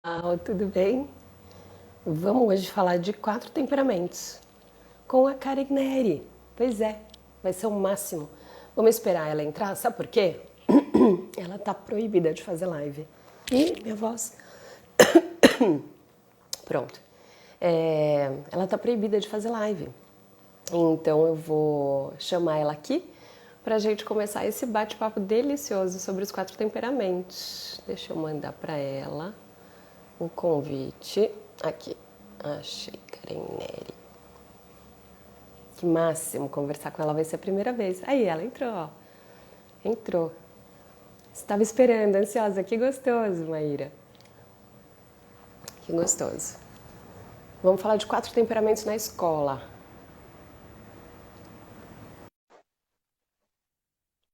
Tudo bem? Vamos hoje falar de 4 temperamentos com a Karen Neri. Pois é, vai ser o máximo. Vamos esperar ela entrar, sabe por quê? Ela tá proibida de fazer live. E minha voz. Pronto. Ela tá proibida de fazer live. Então eu vou chamar ela aqui pra gente começar esse bate-papo delicioso sobre os 4 temperamentos. Deixa eu mandar pra ela o convite. Aqui, achei, Karen Neri. Que máximo, conversar com ela vai ser a primeira vez. Aí, ela entrou, ó. Entrou. Estava esperando, ansiosa. Que gostoso, Maíra. Que gostoso. Vamos falar de 4 temperamentos na escola.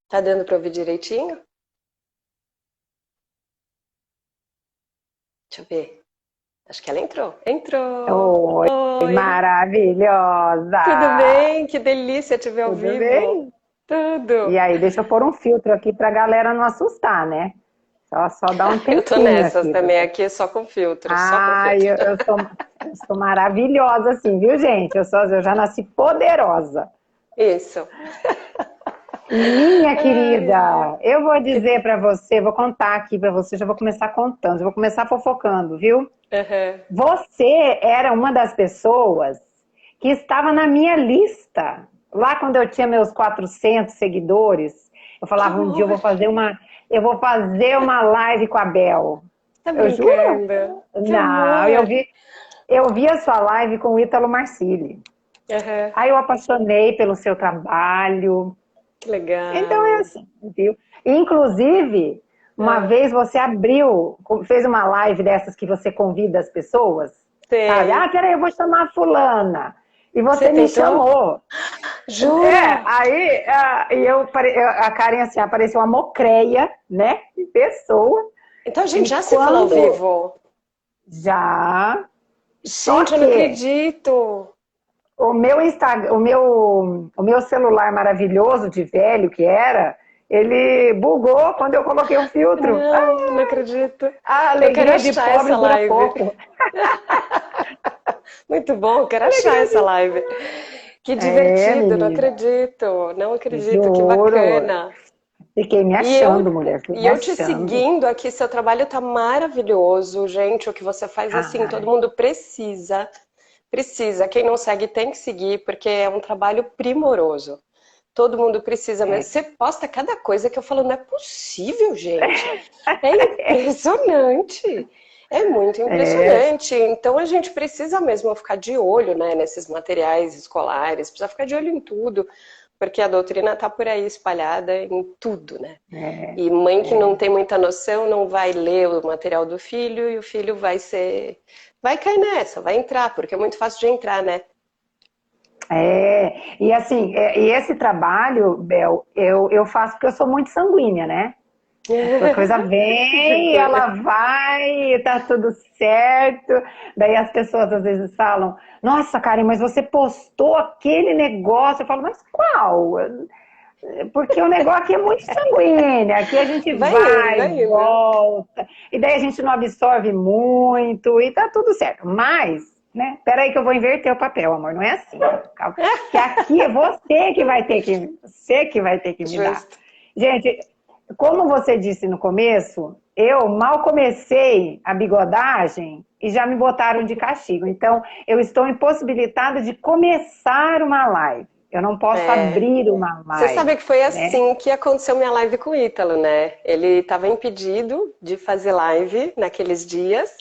Tá dando pra ouvir direitinho? Deixa eu ver. Acho que ela entrou. Entrou! Oi, Oi! Tudo maravilhosa! bem? Que delícia te ver ao Tudo vivo. bem? Tudo! E aí, deixa eu pôr um filtro aqui pra galera não assustar, né? Só dar um Eu tô tempinho nessas aqui. também, aqui só com filtro, só com Ai, filtro. eu sou maravilhosa assim, viu, gente? Eu já nasci poderosa. Isso. Minha Ai, ai. querida, eu vou Que... dizer pra você, vou contar aqui pra você, já vou começar contando, já vou começar fofocando, viu? Aham. Você era uma das pessoas que estava na minha lista. Lá quando eu tinha meus 400 seguidores, eu Que falava, um dia amor! eu vou fazer uma live com a Bel. Tá Eu juro? brincando? Que Não, amor! eu vi a sua live com o Ítalo Marcilli. Aham. Aí eu apaixonei pelo seu trabalho. Que Então é legal. assim, viu? Inclusive, uma Ah, vez você abriu, fez uma live dessas que você convida as pessoas, sabe? Ah, sei. peraí, eu vou chamar a fulana. E Você você me tentou? chamou. Jura? Aí a Karen assim, apareceu uma mocreia, né? De pessoa. Então a gente E já se falou ao quando vivo. já. Gente, Só eu não que acredito. o meu Instagram, o meu celular maravilhoso de velho que era, ele bugou quando eu coloquei o filtro. Não, não acredito. A Eu quero alegria de achar pobre essa dura live. pouco. Muito bom, eu quero achar Alegria essa de... live. Que É, divertido, não menina. acredito. Não acredito, que Juro. bacana. Fiquei me E eu, achando, mulher. Fiquei e me eu te achando. seguindo aqui, seu trabalho tá maravilhoso, gente. O que você faz assim, todo Ai, mundo precisa. Precisa. Quem não segue tem que seguir, porque é um trabalho primoroso. Todo mundo precisa mesmo. é. Você posta cada coisa que eu falo, não é possível, gente. É impressionante. É muito É, impressionante. Então a gente precisa mesmo ficar de olho, né, nesses materiais escolares, precisa ficar de olho em tudo, porque a doutrina está por aí espalhada em tudo, né? é, E mãe que não é. tem muita noção não vai ler o material do filho e o filho vai cair nessa, vai entrar, porque é muito fácil de entrar, né? E assim, e esse trabalho, Bel, eu faço porque eu sou muito sanguínea, né? A coisa Que vem, ela certeza. vai, tá tudo certo. Daí as pessoas às vezes falam: Nossa, Karen, mas você postou aquele negócio. Eu falo: Mas qual? Porque o negócio aqui é muito sanguíneo. Aqui a gente Vai indo, vai, vai indo. volta, e daí a gente não absorve muito, e tá tudo certo. Mas, né? Peraí que eu vou inverter o papel, amor. Não é assim. Calma. Que aqui é você que vai ter que me dar. Justo. Gente, como você disse no começo, eu mal comecei a bigodagem e já me botaram de castigo. Então, eu estou impossibilitada de começar uma live. Eu não posso É. abrir uma Você live, sabe que foi né? assim que aconteceu minha live com o Ítalo, né? Ele estava impedido de fazer live naqueles dias.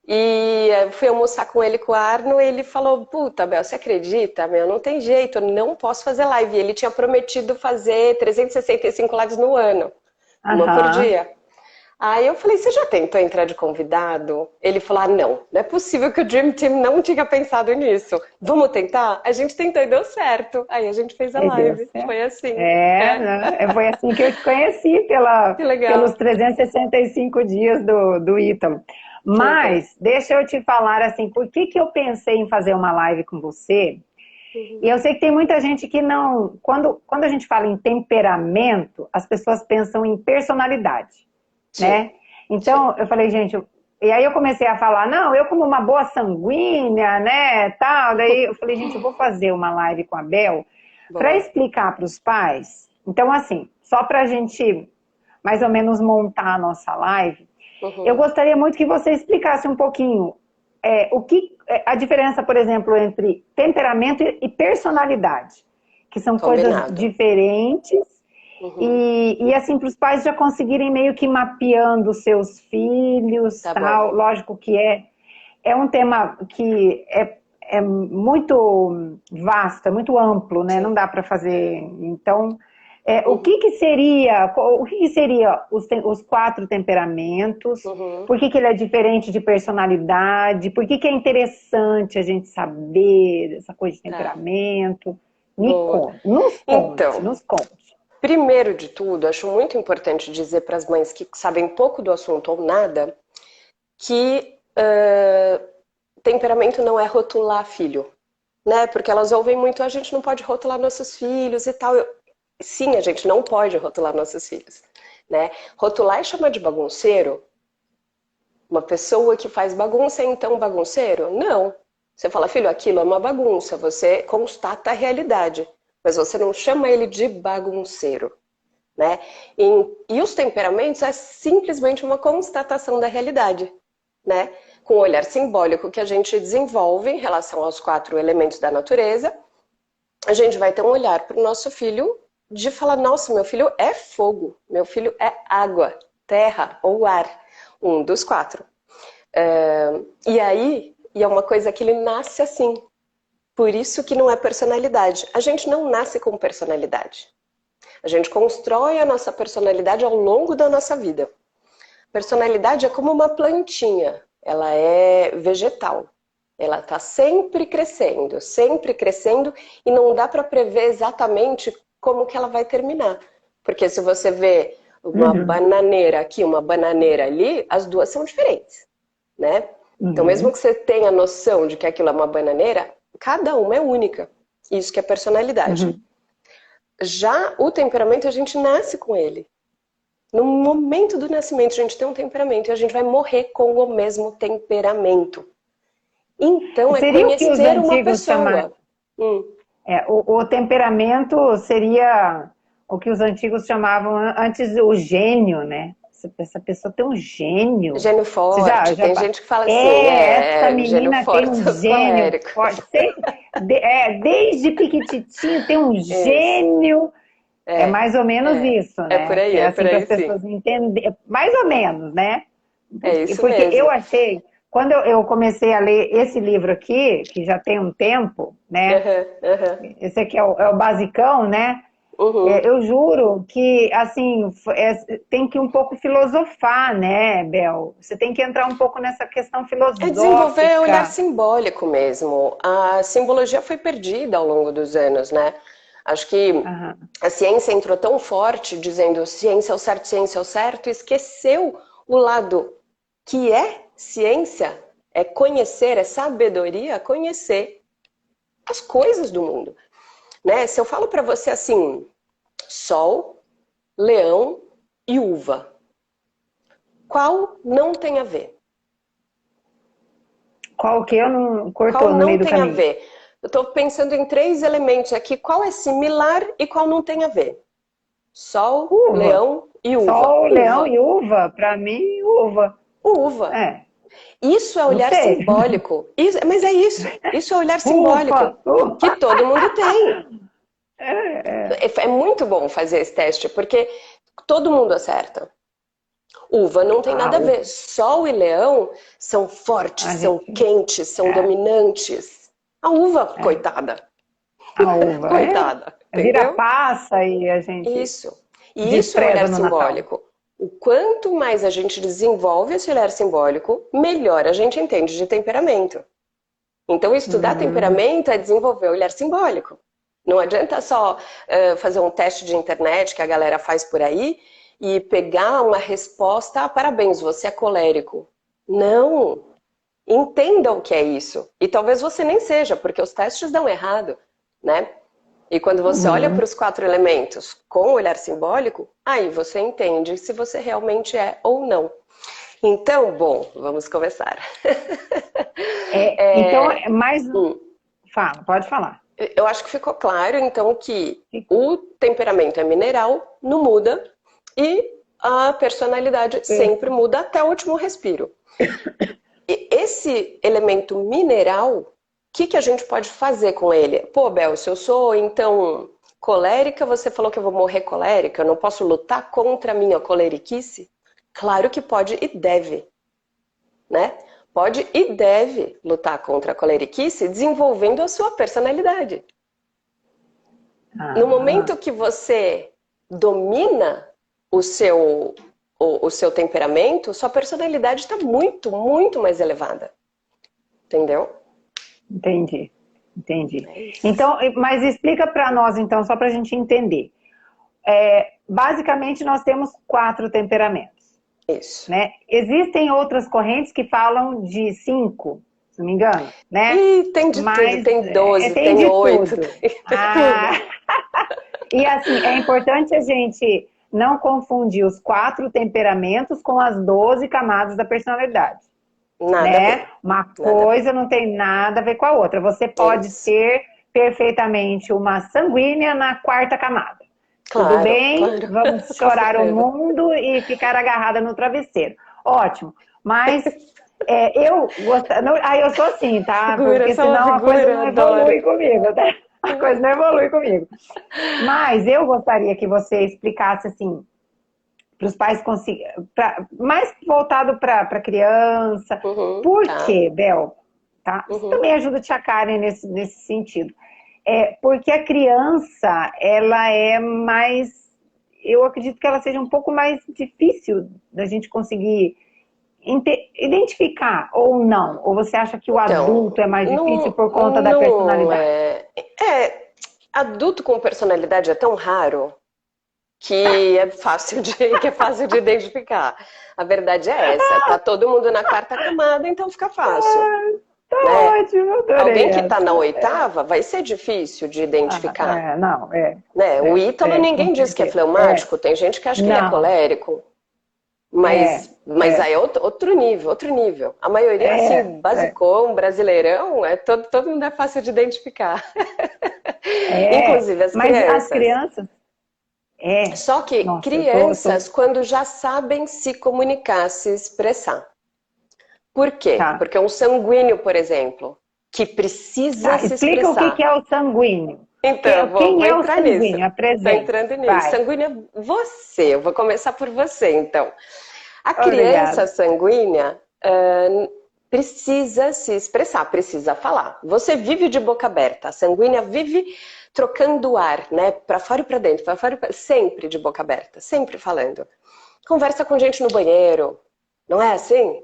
E eu fui almoçar com ele com o Arno e ele falou: Puta, Bel, você acredita? Meu, não tem jeito, eu não posso fazer live. E ele tinha prometido fazer 365 lives no ano, uma por Aham. dia. Aí eu falei: Você já tentou entrar de convidado? Ele falou: Ah, não, não é possível que o Dream Team não tinha pensado nisso. Vamos tentar? A gente tentou e deu certo. Aí a gente fez a E deu live. certo. Foi assim. É, É, né? Foi assim que eu te conheci que pelos legal. 365 dias do Ítalo. Que legal. Mas, deixa eu te falar assim, por que que eu pensei em fazer uma live com você? E Uhum. eu sei que tem muita gente que não. Quando a gente fala em temperamento, as pessoas pensam em personalidade, Sim, né? sim. Então, eu falei, gente, E aí eu comecei a falar, não, eu como uma boa sanguínea, né, tal. Daí eu falei, gente, eu vou fazer uma live com a Bel para Boa. explicar para os pais. Então, assim, só para a gente mais ou menos montar a nossa live, eu Uhum. gostaria muito que você explicasse um pouquinho a diferença, por exemplo, entre temperamento e personalidade, que são coisas Combinado. diferentes Uhum. e assim, para os pais já conseguirem meio que mapeando os seus filhos, Tá bom. tal. Lógico que é um tema que é muito vasto, é muito amplo, né? Não Sim. dá para fazer. Então, Uhum. o que que seria os quatro temperamentos? Uhum. Por que que ele é diferente de personalidade? Por que que é interessante a gente saber dessa coisa de Tá. temperamento? Me Boa. conte, nos conte, Então, nos conte. primeiro de tudo, acho muito importante dizer para as mães que sabem pouco do assunto ou nada que temperamento não é rotular filho, né? Porque elas ouvem muito, a gente não pode rotular nossos filhos e tal. Sim, a gente não pode rotular nossos filhos, né? Rotular e chamar de bagunceiro, uma pessoa que faz bagunça é então bagunceiro? Não. Você fala, filho, aquilo é uma bagunça, você constata a realidade, mas você não chama ele de bagunceiro, né? E os temperamentos é simplesmente uma constatação da realidade, né? Com o olhar simbólico que a gente desenvolve em relação aos quatro elementos da natureza, a gente vai ter um olhar para o nosso filho de falar, nossa, meu filho é fogo, meu filho é água, terra ou ar, um dos quatro. E aí, e é uma coisa que ele nasce assim, por isso que não é personalidade. A gente não nasce com personalidade. A gente constrói a nossa personalidade ao longo da nossa vida. Personalidade é como uma plantinha, ela é vegetal. Ela está sempre crescendo e não dá para prever exatamente como que ela vai terminar. Porque se você vê uma Uhum, bananeira aqui, uma bananeira ali, as duas são diferentes, né? Então, mesmo uhum, que você tenha noção de que aquilo é uma bananeira, cada uma é única. Isso que é personalidade. uhum. Já o temperamento, a gente nasce com ele. No momento do nascimento, a gente tem um temperamento e a gente vai morrer com o mesmo temperamento. Então, é Seria o que os conhecer uma antigos chamavam. pessoa. Hum. O temperamento seria o que os antigos chamavam antes o gênio, né? Essa pessoa tem um gênio. Gênio Você já, forte. já Tem gente que fala assim, essa gênio menina tem forte, um os gênio coléricos. forte. Desde piquititinho tem um Isso. gênio. É É, mais ou menos é. isso, né? Que é É por assim para aí as sim. pessoas entenderem. Mais ou menos, né? É isso Porque eu mesmo. achei, quando eu comecei a ler esse livro aqui, que já tem um tempo, né? Aham, aham. Esse aqui é o basicão, né? Uhum. Eu juro que, assim, tem que um pouco filosofar, né, Bel? Você tem que entrar um pouco nessa questão É desenvolver olhar filosófica. simbólico mesmo. A simbologia foi perdida ao longo dos anos, né? Acho que Aham. a ciência entrou tão forte dizendo ciência é o certo, e esqueceu o lado que é ciência, é conhecer, é sabedoria, conhecer as coisas do mundo, né? Se eu falo para você assim, sol, leão e uva, qual não tem a ver? Qual que eu não Qual cortou no não meio do tem a caminho? ver? Eu estou pensando em três elementos aqui, qual é similar e qual não tem a ver? Sol, Uva. leão e uva. Sol, leão Uva. e uva. Para mim, uva. Uva. É, Isso é não olhar sei. simbólico. Mas é isso. Isso é olhar simbólico. Ufa, ufa. Que todo mundo tem. É. É muito bom fazer esse teste, porque todo mundo acerta. Uva não tem Ah, nada a ver. Sol e leão são fortes, a são gente. quentes, são É, dominantes. A uva, é. coitada. A uva Coitada, vira entendeu? passa e a gente Isso. E isso é olhar despreza no Natal. simbólico. O quanto mais a gente desenvolve esse olhar simbólico, melhor a gente entende de temperamento. Então, estudar Hum, temperamento é desenvolver o olhar simbólico. Não adianta só fazer um teste de internet que a galera faz por aí e pegar uma resposta, parabéns, você é colérico. Não! Entenda o que é isso. E talvez você nem seja, porque os testes dão errado, né? E quando você olha para uhum. os quatro elementos com o olhar simbólico, aí você entende se você realmente é ou não. Então, bom, vamos começar. Então, É, mais. hum, Fala, pode falar. eu acho que ficou claro, então, que o temperamento é mineral, não muda, e a personalidade sempre muda até o último respiro. E esse elemento mineral, o que a gente pode fazer com ele? Pô, Bel, se eu sou, então, colérica, você falou que eu vou morrer colérica, eu não posso lutar contra a minha coleriquice? Claro que pode e deve, né? Pode e deve lutar contra a coleriquice desenvolvendo a sua personalidade. No Ah, momento que você domina o seu temperamento, sua personalidade está muito, muito mais elevada. Entendeu? entendi, entendi. É isso. Então, mas explica para nós, então, só para a gente entender. Basicamente, nós temos 4 temperamentos, Isso. né? Existem outras correntes que falam de 5, se não me engano, né? E tem de tudo, Mas tem 12, tem tem de 8, tudo. tem Ah, tudo. e assim, é importante a gente não confundir os 4 temperamentos com as 12 camadas da personalidade, Nada a né? ver. Uma Nada a ver. coisa não tem nada a ver com a outra. Você pode Isso. ser perfeitamente uma sanguínea na 4ª camada. Tudo Claro, bem, claro. vamos Com chorar o certeza. mundo e ficar agarrada no travesseiro. Ótimo. Mas eu sou assim, tá? Figura, Porque só uma senão a coisa figura, não adoro. evolui comigo, tá? A coisa não evolui comigo. Mas eu gostaria que você explicasse assim, para os pais conseguirem, mais voltado para a criança. Uhum, Por tá. quê, Bel? Tá? Você Uhum. também ajuda a tia Karen nesse sentido. Porque a criança, ela é mais. Eu acredito que ela seja um pouco mais difícil da gente conseguir identificar ou não. Ou você acha que o Então, adulto é mais difícil não, por conta da não personalidade? é. Adulto com personalidade é tão raro que é fácil de identificar. A verdade é essa. Tá todo mundo na 4ª camada, então fica fácil, Tá né? ótimo, adorei Alguém que está na essa. 8ª vai ser difícil de identificar, Não, né? O Ítalo com ninguém diz que é certeza. fleumático, tem gente que acha que ele é Não, colérico, é, mas aí é outro nível, outro nível. A maioria, é, assim, é, basicão, brasileirão, todo mundo é fácil de identificar. é. Inclusive as Mas as crianças. crianças, Só que nossa, crianças, quando já sabem se comunicar, se expressar. Por quê? tá. Porque um sanguíneo, por exemplo, que precisa Tá, se explica o que expressar. que é o sanguíneo. Então, vou Quem é o entrar nisso. sanguíneo? Estou Apresente. entrando nisso. Vai. Sanguínea, você. Eu vou começar por você, então. A criança Obrigada. sanguínea precisa se expressar, precisa falar. Você vive de boca aberta. A sanguínea vive trocando ar, né? Para fora e para dentro, para fora e pra... sempre de boca aberta, sempre falando. Conversa com gente no banheiro, não é assim?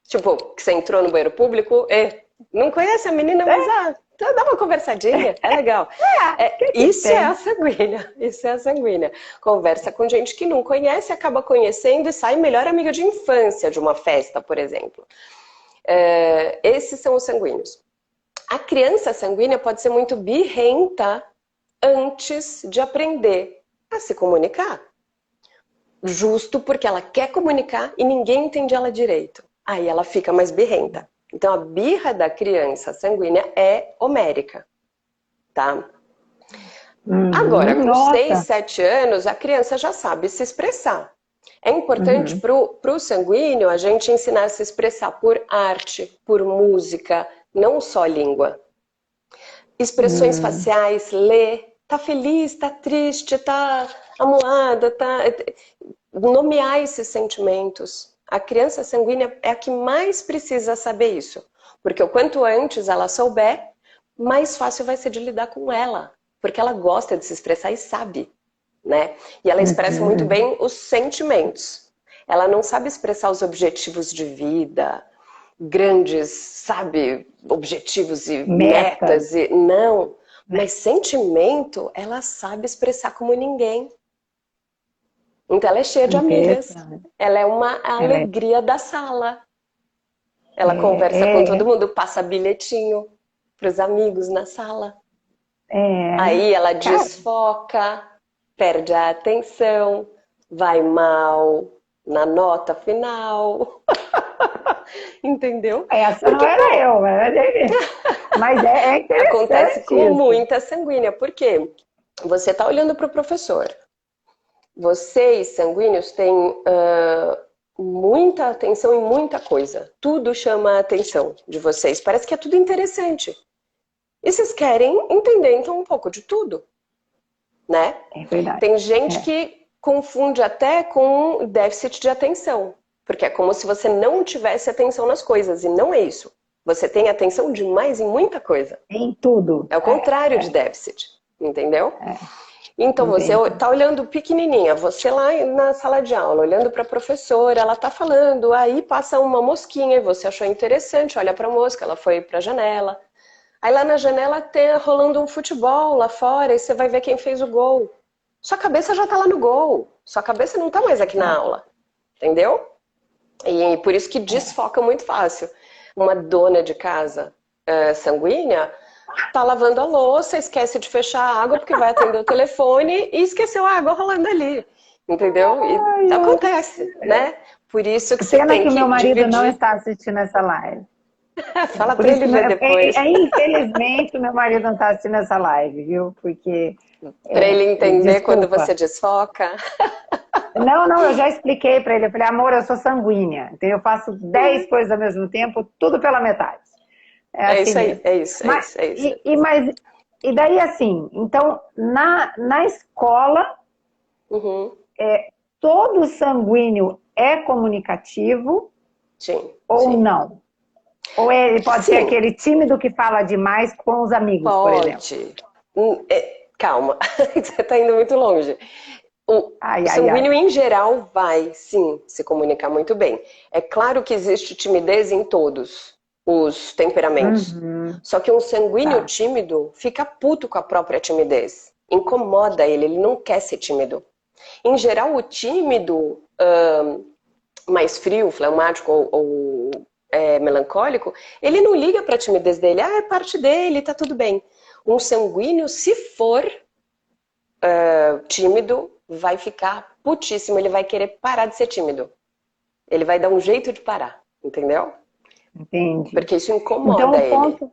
Tipo, que você entrou no banheiro público e não conhece a menina, mas então dá uma conversadinha, é legal. O que que Isso é a tem? sanguínea, isso é a sanguínea. Conversa com gente que não conhece, acaba conhecendo e sai melhor amiga de infância de uma festa, por exemplo. Esses são os sanguíneos. A criança sanguínea pode ser muito birrenta antes de aprender a se comunicar. Justo porque ela quer comunicar e ninguém entende ela direito. Aí ela fica mais birrenta. Então a birra da criança sanguínea é homérica, tá? Agora, com 6, Nossa. 7 anos, a criança já sabe se expressar. É importante Uhum. para o sanguíneo a gente ensinar a se expressar por arte, por música, não só língua. Expressões Hum, faciais, ler, tá feliz, tá triste, tá amuada, tá... Nomear esses sentimentos. A criança sanguínea é a que mais precisa saber isso. Porque o quanto antes ela souber, mais fácil vai ser de lidar com ela. Porque ela gosta de se expressar e sabe, né? E ela expressa muito uhum. bem os sentimentos. Ela não sabe expressar os objetivos de vida, grandes, sabe, objetivos e Metas, metas e não, né? mas sentimento ela sabe expressar como ninguém. Então ela é cheia de amigas. Interessante. Ela é uma Ela é, alegria da sala. Ela conversa com é, todo mundo, passa bilhetinho para os amigos na sala. é, Aí ela cara, desfoca, perde a atenção, vai mal na nota final. Entendeu? Essa não Porque, era eu, mas é acontece interessante com isso. muita sanguínea. Por quê? Você está olhando para o professor. Vocês, sanguíneos, têm muita atenção em muita coisa. Tudo chama a atenção de vocês. Parece que é tudo interessante. E vocês querem entender, então, um pouco de tudo, né? É verdade. Tem gente É. que confunde até com déficit de atenção. Porque é como se você não tivesse atenção nas coisas. E não é isso. Você tem atenção demais em muita coisa. Em tudo. É o contrário de déficit. Entendeu? Então, você Entendi. está olhando pequenininha, você lá na sala de aula, olhando para a professora, ela está falando, aí passa uma mosquinha, você achou interessante, olha para a mosca, ela foi para a janela. Aí lá na janela tem rolando um futebol lá fora, e você vai ver quem fez o gol. Sua cabeça já está lá no gol, sua cabeça não está mais aqui na aula, entendeu? E por isso que desfoca muito fácil. Uma dona de casa sanguínea tá lavando a louça, esquece de fechar a água porque vai atender o telefone e esqueceu a água rolando ali. Entendeu? E acontece, né? Por isso que você Pena tem que o que meu marido não dividir. está assistindo essa live. Fala Por pra isso ele que, ver depois. infelizmente, o meu marido não está assistindo essa live, viu? Porque, Pra ele entender quando você desculpa. desfoca. Não, não, eu já expliquei para ele. Eu falei, amor, eu sou sanguínea. Então eu faço 10 coisas ao mesmo tempo, tudo pela metade. É É assim isso aí, mesmo. é isso, é Mas, isso, é isso. e daí assim, então, na escola, Uhum. todo sanguíneo é comunicativo Sim, ou sim. não? Ou ele pode ser Sim, aquele tímido que fala demais com os amigos, por exemplo? pode. Calma, você está indo muito longe. O Ai, ai, ai. sanguíneo, em geral, vai, sim, se comunicar muito bem. É claro que existe timidez em todos os temperamentos. Uhum, Só que um sanguíneo tá. tímido fica puto com a própria timidez. Incomoda ele não quer ser tímido. Em geral, o tímido, mais frio, fleumático ou melancólico, ele não liga para a timidez dele. Ah, é parte dele, tá tudo bem. Um sanguíneo, se for tímido, vai ficar putíssimo. Ele vai querer parar de ser tímido. Ele vai dar um jeito de parar, entendeu? Entendi. Porque isso Então, incomoda ele.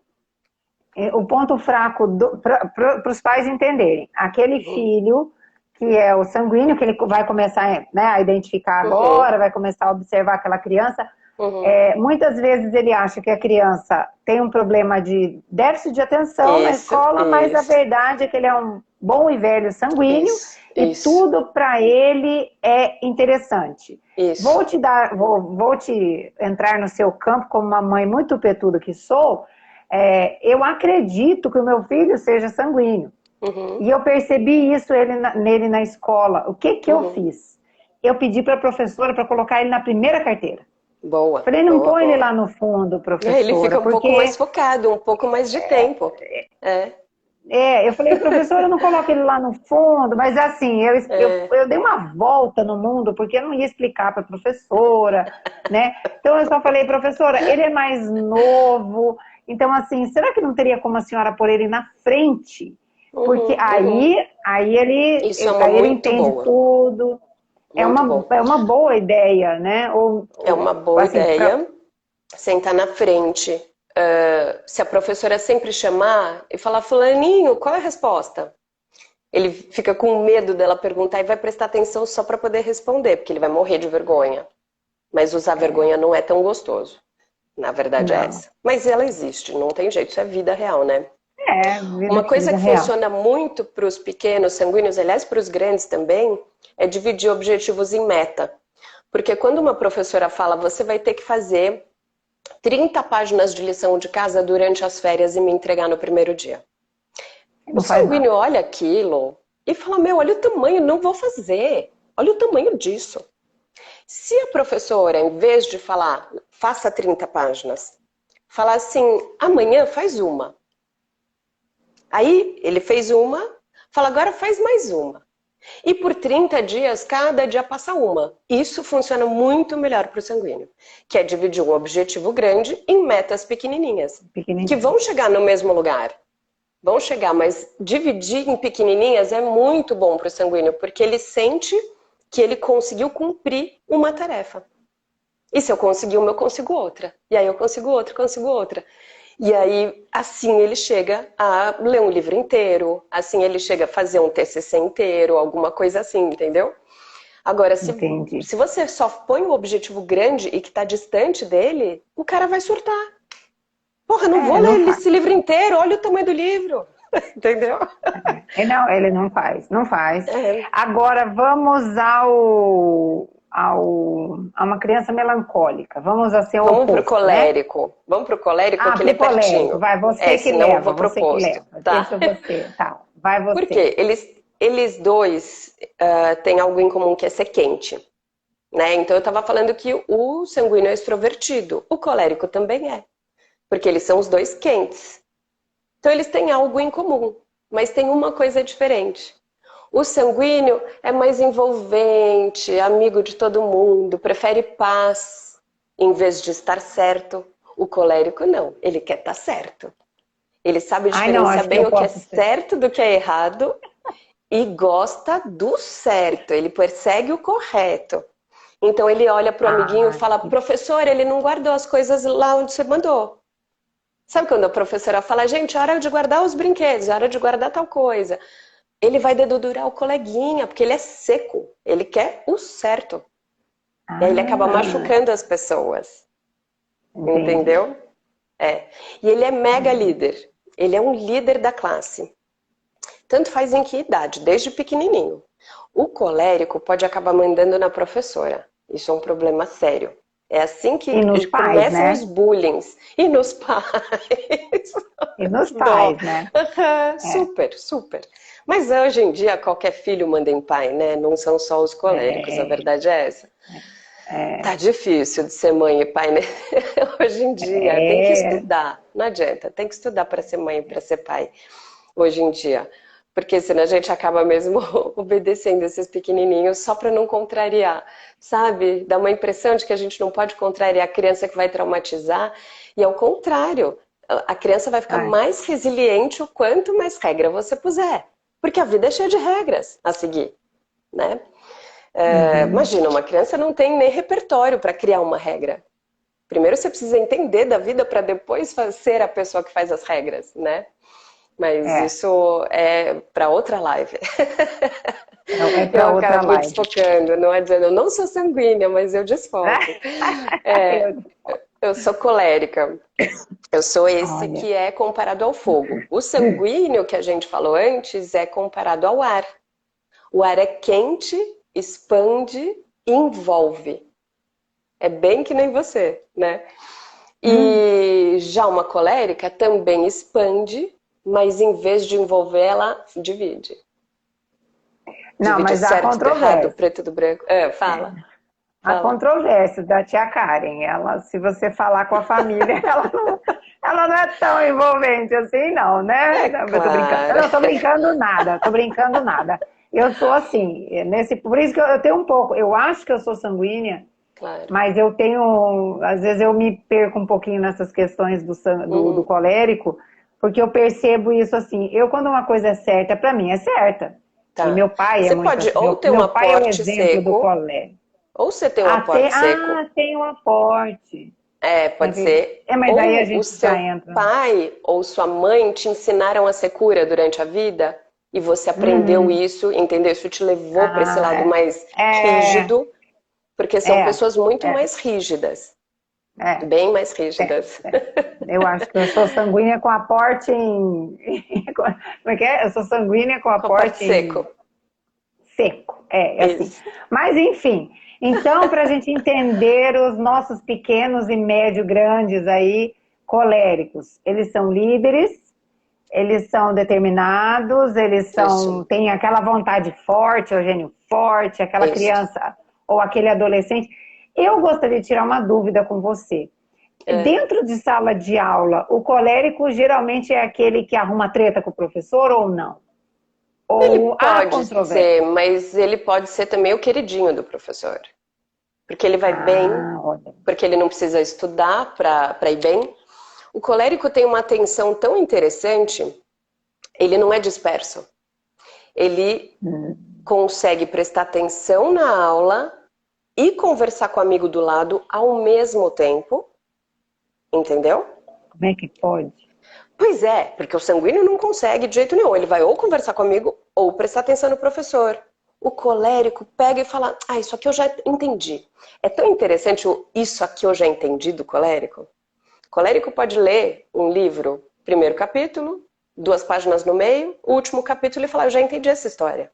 o ponto fraco para os pais entenderem, aquele Uhum. filho que é o sanguíneo, que ele vai começar, né, a identificar Uhum. agora, vai começar a observar aquela criança, Uhum. muitas vezes ele acha que a criança tem um problema de déficit de atenção na Isso, escola, mas a isso, verdade é que ele é um bom e velho sanguíneo isso, e isso, tudo para ele é interessante. isso. Vou te entrar no seu campo como uma mãe muito petuda que sou. Eu acredito que o meu filho seja sanguíneo. Uhum. E eu percebi isso nele na escola. O que que eu Uhum. fiz? Eu pedi para a professora para colocar ele na primeira carteira. Boa, Falei, não boa, põe ele boa. lá no fundo, Ele professora, fica um pouco mais porque focado, um pouco mais de tempo. É, eu falei, professora, não coloca ele lá no fundo, mas assim, é. eu dei uma volta no mundo, porque eu não ia explicar para a professora, né? Então eu só falei, professora, ele é mais novo, então assim, será que não teria como a senhora pôr ele na frente? Porque Uhum, uhum. Isso é uma aí ele muito entende boa, tudo. muito bom. É uma boa ideia, né? É uma boa Assim, ideia sentar na frente. Se a professora sempre chamar e falar, fulaninho, qual é a resposta? Ele fica com medo dela perguntar e vai prestar atenção só para poder responder, porque ele vai morrer de vergonha. Mas usar vergonha não é tão gostoso. Na verdade é não. essa. Mas ela existe, não tem jeito, isso é vida real, né? Uma coisa Vida que real. funciona muito para os pequenos sanguíneos, aliás, para os grandes também, é dividir objetivos em meta. Porque quando uma professora fala, você vai ter que fazer 30 páginas de lição de casa durante as férias e me entregar no primeiro dia. O Não faz nada. sanguíneo olha aquilo e fala, meu, olha o tamanho, não vou fazer. Olha o tamanho disso. Se a professora, em vez de falar, faça 30 páginas, falar assim, amanhã faz uma. Aí ele fez uma, fala, agora faz mais uma. E por 30 dias, cada dia passa uma. Isso funciona muito melhor para o sanguíneo, que é dividir um objetivo grande em metas pequenininhas, que Pequenininho. vão chegar no mesmo lugar. Vão chegar, mas dividir em pequenininhas é muito bom para o sanguíneo, porque ele sente que ele conseguiu cumprir uma tarefa. E se eu conseguir uma, eu consigo outra. E aí eu consigo outra, consigo outra. E aí, assim ele chega a ler um livro inteiro, assim ele chega a fazer um TCC inteiro, alguma coisa assim, entendeu? Agora, Entendi. se você só põe um objetivo grande e que está distante dele, o cara vai surtar. Porra, não vou Não ler faz. esse livro inteiro, olha o tamanho do livro. Entendeu? Não, ele não faz, não faz. É. Agora vamos a uma criança melancólica. Vamos a ser o Vamos pro oposto, né? colérico. Vamos pro colérico Ah, que ele pro é colérico. pertinho. Vai, É, você que senão eu leva, vou pro você que oposto, leva. tá? Deixa você, tá. Vai Por você. quê? Eles dois têm algo em comum que é ser quente. Né? Então eu estava falando que o sanguíneo é extrovertido, o colérico também é. Porque eles são os dois quentes. Então eles têm algo em comum, mas tem uma coisa diferente. O sanguíneo é mais envolvente, amigo de todo mundo, prefere paz em vez de estar certo. O colérico não, ele quer estar certo. Ele sabe Ai, não, diferenciar acho que bem eu o que é posso ser. certo do que é errado e gosta do certo, ele persegue o correto. Então ele olha para o amiguinho e Ah, fala, professor, ele não guardou as coisas lá onde você mandou. Sabe quando a professora fala, gente, é hora de guardar os brinquedos, é hora de guardar tal coisa. Ele vai dedurar o coleguinha, porque ele é seco, ele quer o certo. E aí ele acaba ah, machucando as pessoas, entendi. entendeu? É. E ele é mega líder, ele é um líder da classe. Tanto faz em que idade, desde pequenininho. O colérico pode acabar mandando na professora. Isso é um problema sério. É assim E nos que pais, começam né? os bullying. E nos pais. E nos Dó. pais, né? Uhum, É, super, super. Mas hoje em dia qualquer filho manda em pai, né? Não são só os coléricos, a é, verdade é essa. Tá é, difícil de ser mãe e pai, né? Hoje em dia. Tem que é, estudar. Não adianta. Tem que estudar para ser mãe e para ser pai. Hoje em dia. Porque senão a gente acaba mesmo obedecendo esses pequenininhos só para não contrariar, sabe? Dá uma impressão de que a gente não pode contrariar a criança que vai traumatizar. E ao contrário, a criança vai ficar é. mais resiliente o quanto mais regra você puser. Porque a vida é cheia de regras a seguir, né? Uhum. Imagina, uma criança não tem nem repertório para criar uma regra. Primeiro você precisa entender da vida para depois ser a pessoa que faz as regras, né? Mas É, isso é para outra live. é Eu para outra acabo live. desfocando, não é dizendo, eu não sou sanguínea, mas eu desfoco. É, Eu- eu sou colérica. Eu sou esse olha, que é comparado ao fogo. O sanguíneo que a gente falou antes é comparado ao ar. O ar é quente, expande, envolve. É bem que nem você, né? hum, E já uma colérica também expande, mas em vez de envolver, ela divide. não, Divide o mas há certo do errado, o controvérsia. preto do branco. É, fala, Há fala. controvérsia da tia Karen. Ela, se você falar com a família, ela não é tão envolvente assim, não, né? É Não, eu tô brincando. claro. Não, tô brincando nada, tô brincando nada. Eu sou assim, por isso que eu tenho um pouco, eu acho que eu sou sanguínea, Claro. mas eu tenho, às vezes eu me perco um pouquinho nessas questões do Uhum, colérico, porque eu percebo isso assim, quando uma coisa é certa, para mim é certa. E tá. meu pai é Você muito pode assim, ou ter um meu pai é o aporte exemplo do seco, colérico. ou você tem um aporte seco. Tem um aporte. É, É pode verdade. ser. Mas aí a Ou o gente já seu entra. pai ou sua mãe te ensinaram a ser cura durante a vida e você aprendeu Uhum. isso, entendeu? Isso te levou para esse lado Ah, mais é. rígido, porque são É. pessoas muito É. mais rígidas, É. bem mais É. rígidas. É. Eu acho que eu sou sanguínea com aporte em. Como é que é? Eu sou sanguínea com Com aporte aporte em seco. seco. É assim. Isso. Mas, enfim. Então, para a gente entender os nossos pequenos e médio grandes aí, coléricos, eles são líderes, eles são determinados, Isso. têm aquela vontade forte, o gênio forte, aquela Isso. criança ou aquele adolescente. Eu gostaria de tirar uma dúvida com você. É. Dentro de sala de aula, o colérico geralmente é aquele que arruma treta com o professor ou não? Ele Ou há pode controvérsia? ser, mas ele pode ser também o queridinho do professor. Porque ele vai bem, Ah, olha. porque ele não precisa estudar para ir bem. O colérico tem uma atenção tão interessante, ele não é disperso. Ele Hum, consegue prestar atenção na aula e conversar com o amigo do lado ao mesmo tempo, entendeu? Como é que pode? Pois é, porque o sanguíneo não consegue de jeito nenhum. Ele vai ou conversar com o amigo ou prestar atenção no professor. O colérico pega e fala, isso aqui eu já entendi. É tão interessante o isso aqui eu já entendi do colérico. O colérico pode ler um livro, primeiro capítulo, 2 páginas no meio, o último capítulo e falar, eu já entendi essa história.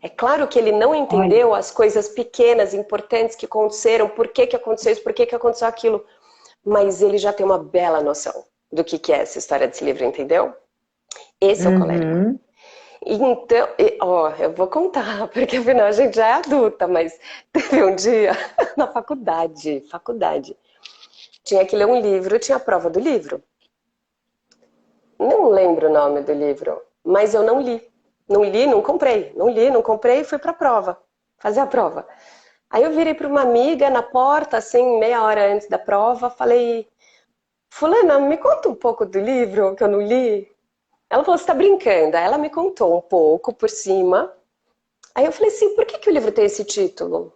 É claro que ele não entendeu as coisas pequenas, importantes que aconteceram, por que que aconteceu isso, por que que aconteceu aquilo, mas ele já tem uma bela noção do que é essa história desse livro, entendeu? Esse é o colérico. Então, eu vou contar, porque afinal a gente já é adulta, mas teve um dia na faculdade, tinha que ler um livro, tinha a prova do livro. Não lembro o nome do livro, mas eu não li. Não li, não comprei. Não li, não comprei e fui pra prova, fazer a prova. Aí eu virei para uma amiga na porta, assim, meia hora antes da prova, falei, fulana, me conta um pouco do livro que eu não li. Ela falou, você tá brincando? Aí ela me contou um pouco por cima. Aí eu falei assim, por que que o livro tem esse título?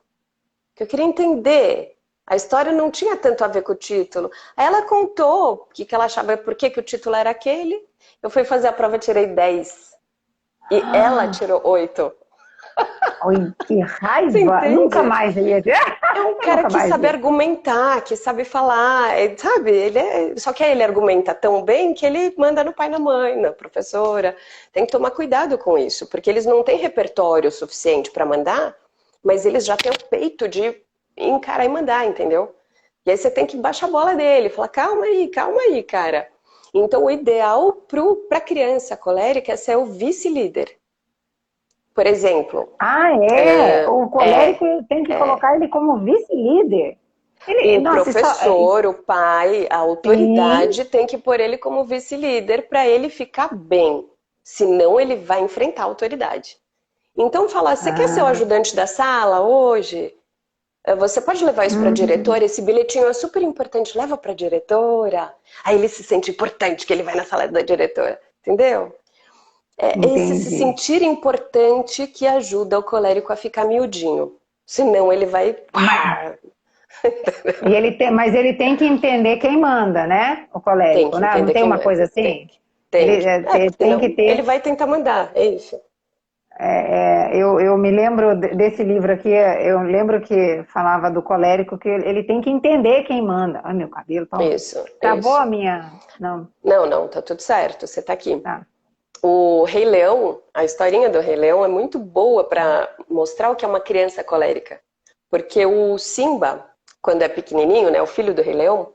Que eu queria entender. A história não tinha tanto a ver com o título. Aí ela contou o que ela achava, por que que o título era aquele. Eu fui fazer a prova, tirei 10. E ela tirou 8. Oi, que raiva! Nunca mais ia ver. É um cara que sabe argumentar, que sabe falar, sabe? Só que aí ele argumenta tão bem que ele manda no pai e na mãe, na professora. Tem que tomar cuidado com isso, porque eles não têm repertório suficiente para mandar, mas eles já têm o peito de encarar e mandar, entendeu? E aí você tem que baixar a bola dele, falar, calma aí, cara. Então o ideal para criança colérica é ser o vice-líder. Por exemplo... O colérico tem que colocar ele como vice-líder. O professor, o pai, a autoridade tem que pôr ele como vice-líder para ele ficar bem. Senão ele vai enfrentar a autoridade. Então fala, você quer ser o ajudante da sala hoje? Você pode levar isso para a diretora? Esse bilhetinho é super importante, leva para a diretora. Aí ele se sente importante que ele vai na sala da diretora. Entendeu? Esse se sentir importante que ajuda o colérico a ficar miudinho. Senão ele vai... Mas ele tem que entender quem manda, né? O colérico, né? Não tem uma coisa assim? Tem que ter. Ele vai tentar mandar, é isso. Eu me lembro desse livro aqui, eu lembro que falava do colérico, que ele tem que entender quem manda. Ai, meu cabelo tá... Isso. Travou a minha... Não, tá tudo certo, você tá aqui. Tá. O Rei Leão, a historinha do Rei Leão é muito boa para mostrar o que é uma criança colérica. Porque o Simba, quando é pequenininho, né, o filho do Rei Leão,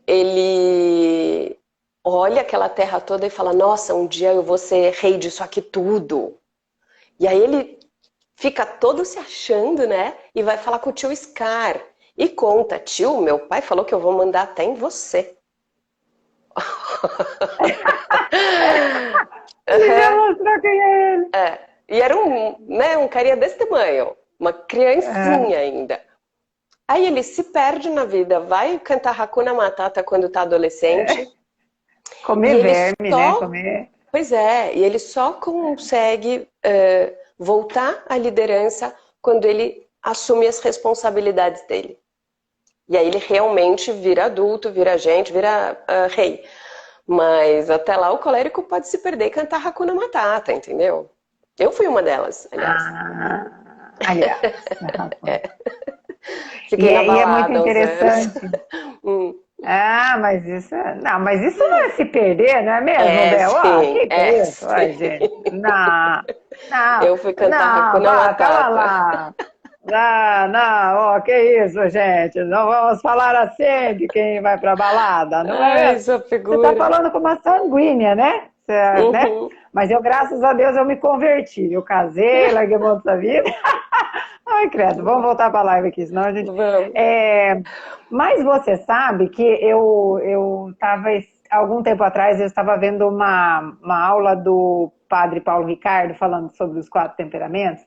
ele olha aquela terra toda e fala, nossa, um dia eu vou ser rei disso aqui tudo. E aí ele fica todo se achando, né, e vai falar com o tio Scar. E conta, tio, meu pai falou que eu vou mandar até em você. Ele mostrar quem é ele. E era um carinha desse tamanho, uma criancinha ainda. Aí ele se perde na vida, vai cantar Hakuna Matata quando tá adolescente. Comer verme, né? Comer... Pois é, e ele só consegue voltar à liderança quando ele assume as responsabilidades dele. E aí ele realmente vira adulto, vira gente, vira rei. Mas até lá o colérico pode se perder e cantar Hakuna Matata, entendeu? Eu fui uma delas, aliás. Fiquei na balada, e é muito interessante. Mas isso não é se perder, não é mesmo, Bel? Que é isso? Ai, gente. Não. Eu fui cantar Hakuna Matata. Cala lá. Que isso, gente? Não vamos falar assim de quem vai pra balada, não é? Essa figura. Você tá falando com uma sanguínea, né? Né? Mas eu, graças a Deus, eu me converti. Eu casei, larguei a mão dessa vida. Ai, credo, vamos voltar pra live aqui, senão a gente... Mas você sabe que eu tava, algum tempo atrás, eu estava vendo uma aula do padre Paulo Ricardo falando sobre os 4 temperamentos.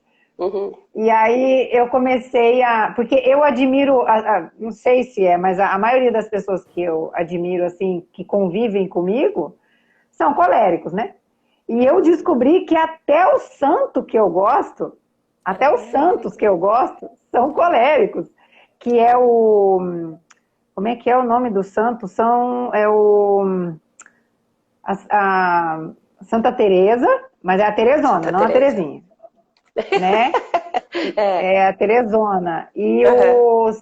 E aí eu comecei porque eu admiro, não sei se mas a maioria das pessoas que eu admiro, assim, que convivem comigo, são coléricos, né? E eu descobri que até o santo que eu gosto Até os santos que eu gosto são coléricos, que é o... Como é que é o nome do santo? É o... a Santa Teresa, mas é a Teresona, Santa não a Teresa. Terezinha, né? É. É a Teresona. E Aham. o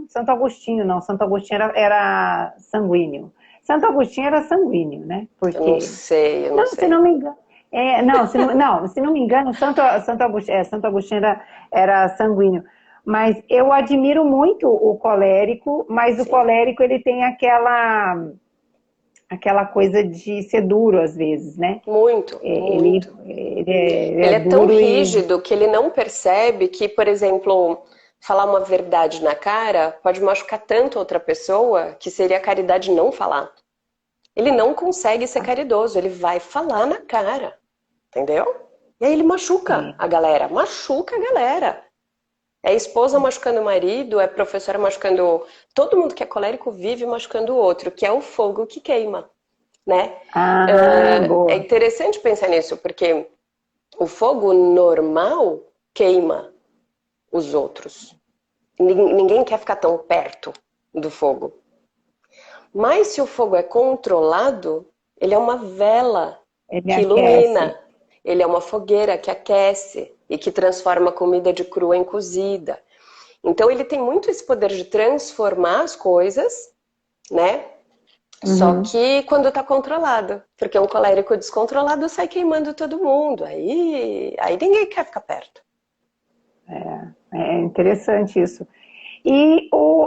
Santo Agostinho, não, Santo Agostinho era sanguíneo. Santo Agostinho era sanguíneo, né? Eu não Porque, sei, eu não não, se não sei. me engano, não, se não me engano, Santo Agostinho era sanguíneo. Mas eu admiro muito o colérico, mas o Sim. colérico ele tem aquela coisa de ser duro às vezes, né? Muito, Ele, muito. ele é Ele é tão duro e rígido que ele não percebe que, por exemplo, falar uma verdade na cara pode machucar tanto outra pessoa que seria caridade não falar. Ele não consegue ser caridoso, ele vai falar na cara, entendeu? E aí ele machuca é, a galera, machuca a galera. É esposa machucando o marido, é professora machucando. Todo mundo que é colérico vive machucando o outro, que é o fogo que queima, né? É boa. interessante pensar nisso, porque o fogo normal queima os outros. Ninguém quer ficar tão perto do fogo. Mas se o fogo é controlado, ele é uma vela Ele que aquece. ilumina. Ele é uma fogueira que aquece e que transforma a comida de crua em cozida. Então ele tem muito esse poder de transformar as coisas, né? Só Uhum. que quando está controlado, porque um colérico descontrolado sai queimando todo mundo, aí ninguém quer ficar perto. É interessante isso.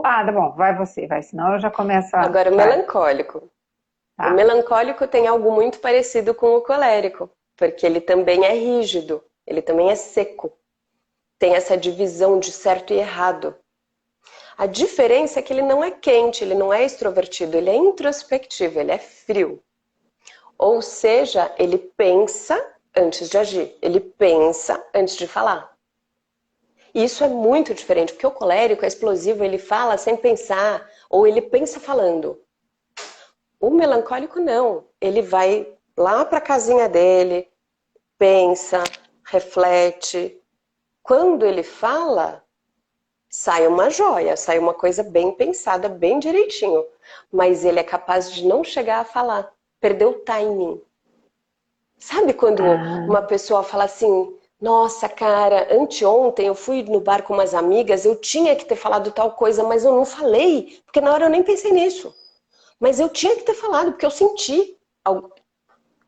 Tá bom, vai você, vai, senão eu já começo a. Agora, o Vai, melancólico. O tá. melancólico tem algo muito parecido com o colérico, porque ele também é rígido, ele também é seco, tem essa divisão de certo e errado. A diferença é que ele não é quente, ele não é extrovertido, ele é introspectivo, ele é frio. Ou seja, ele pensa antes de agir, ele pensa antes de falar. E isso é muito diferente, porque o colérico é explosivo, ele fala sem pensar, ou ele pensa falando. O melancólico não, ele vai lá para a casinha dele, pensa, reflete. Quando ele fala, sai uma joia, sai uma coisa bem pensada, bem direitinho. Mas ele é capaz de não chegar a falar, perder o timing. Sabe quando Ah, uma pessoa fala assim: Nossa, cara, anteontem eu fui no bar com umas amigas, eu tinha que ter falado tal coisa, mas eu não falei, porque na hora eu nem pensei nisso. Mas eu tinha que ter falado, porque eu senti algo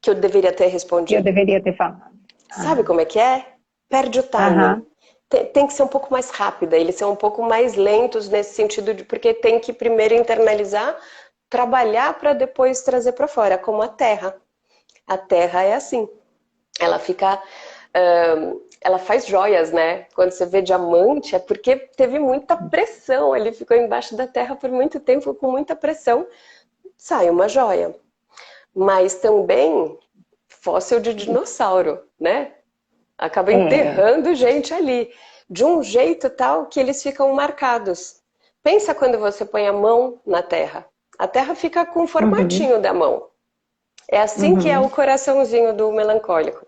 que eu deveria ter que eu respondido. deveria ter falado. Sabe como é que é? Perde o timing. Aham. Tem que ser um pouco mais rápida, eles são um pouco mais lentos nesse sentido de porque tem que primeiro internalizar, trabalhar para depois trazer para fora, como a terra. A terra é assim. Ela fica. Ela faz joias, né? Quando você vê diamante, é porque teve muita pressão. Ele ficou embaixo da terra por muito tempo, com muita pressão. Sai uma joia. Mas também fóssil de dinossauro, né? Acaba É. enterrando gente ali. De um jeito tal que eles ficam marcados. Pensa quando você põe a mão na terra. A terra fica com o Uhum. formatinho da mão. É assim que é o Uhum. coraçãozinho do melancólico.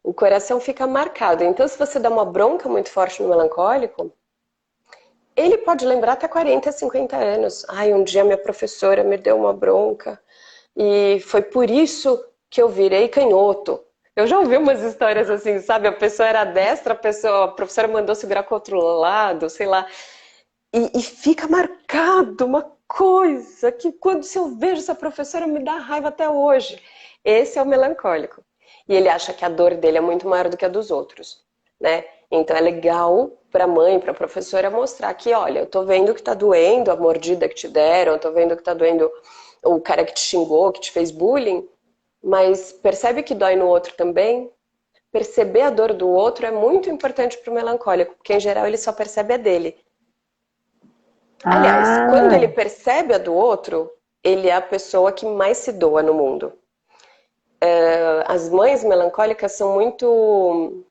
O coração fica marcado. Então, se você dá uma bronca muito forte no melancólico, ele pode lembrar até 40, 50 anos. Ai, um dia minha professora me deu uma bronca e foi por isso que eu virei canhoto. Eu já ouvi umas histórias assim, sabe? A pessoa era destra, a professora mandou segurar com o outro lado, sei lá. E fica marcado uma coisa que quando se eu vejo essa professora me dá raiva até hoje. Esse é o melancólico. E ele acha que a dor dele é muito maior do que a dos outros, né? Então é legal para a mãe, para a professora mostrar que, olha, eu tô vendo que tá doendo a mordida que te deram, eu tô vendo que tá doendo o cara que te xingou, que te fez bullying, mas percebe que dói no outro também. Perceber a dor do outro é muito importante para o melancólico, porque em geral ele só percebe a dele. Aliás, quando ele Ah, percebe a do outro, ele é a pessoa que mais se doa no mundo. As mães melancólicas são muito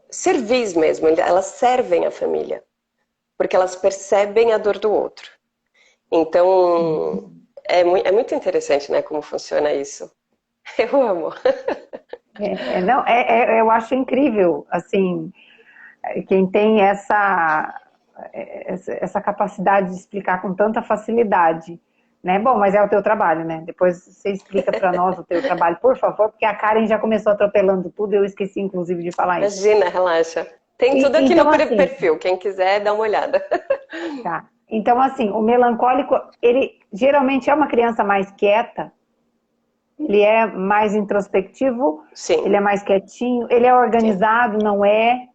servis mesmo, elas servem a família, porque elas percebem a dor do outro. Então, é muito interessante, né, como funciona isso. Eu amo. Não, eu acho incrível, assim, quem tem essa capacidade de explicar com tanta facilidade, né? Bom, mas é o teu trabalho, né? Depois você explica para nós o teu trabalho, por favor, porque a Karen já começou atropelando tudo, eu esqueci, inclusive, de falar isso. Imagina, relaxa. Tem tudo aqui no Então, assim, perfil, quem quiser dá uma olhada. tá. Então, assim, o melancólico, ele geralmente é uma criança mais quieta, ele é mais introspectivo, Sim, ele é mais quietinho, ele é sim. organizado, não é?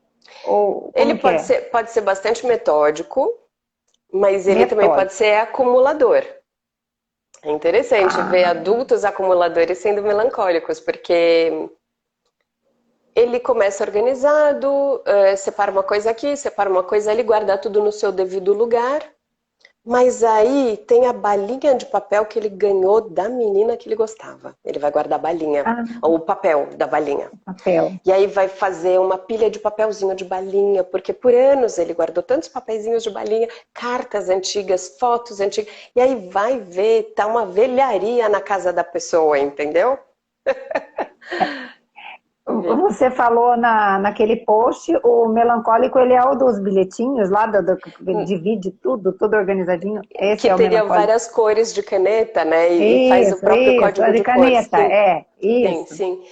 Ou Ele como que é? pode ser bastante metódico, mas ele também pode Metódico. ser acumulador. É interessante ver Ah, adultos acumuladores sendo melancólicos, porque ele começa organizado, separa uma coisa aqui, separa uma coisa ali, guarda tudo no seu devido lugar. Mas aí tem a balinha de papel que ele ganhou da menina que ele gostava. Ele vai guardar a balinha, ah, o papel da balinha. papel. E aí vai fazer uma pilha de papelzinho de balinha, porque por anos ele guardou tantos papeizinhos de balinha, cartas antigas, fotos antigas. E aí vai ver, tá uma velharia na casa da pessoa, entendeu? Você falou naquele post, o melancólico, ele é o dos bilhetinhos lá, ele divide tudo, tudo organizadinho. Esse Que é o teria melancólico. várias cores de caneta, né? E faz o próprio Isso, a código de de cores. caneta, Sim, isso. sim.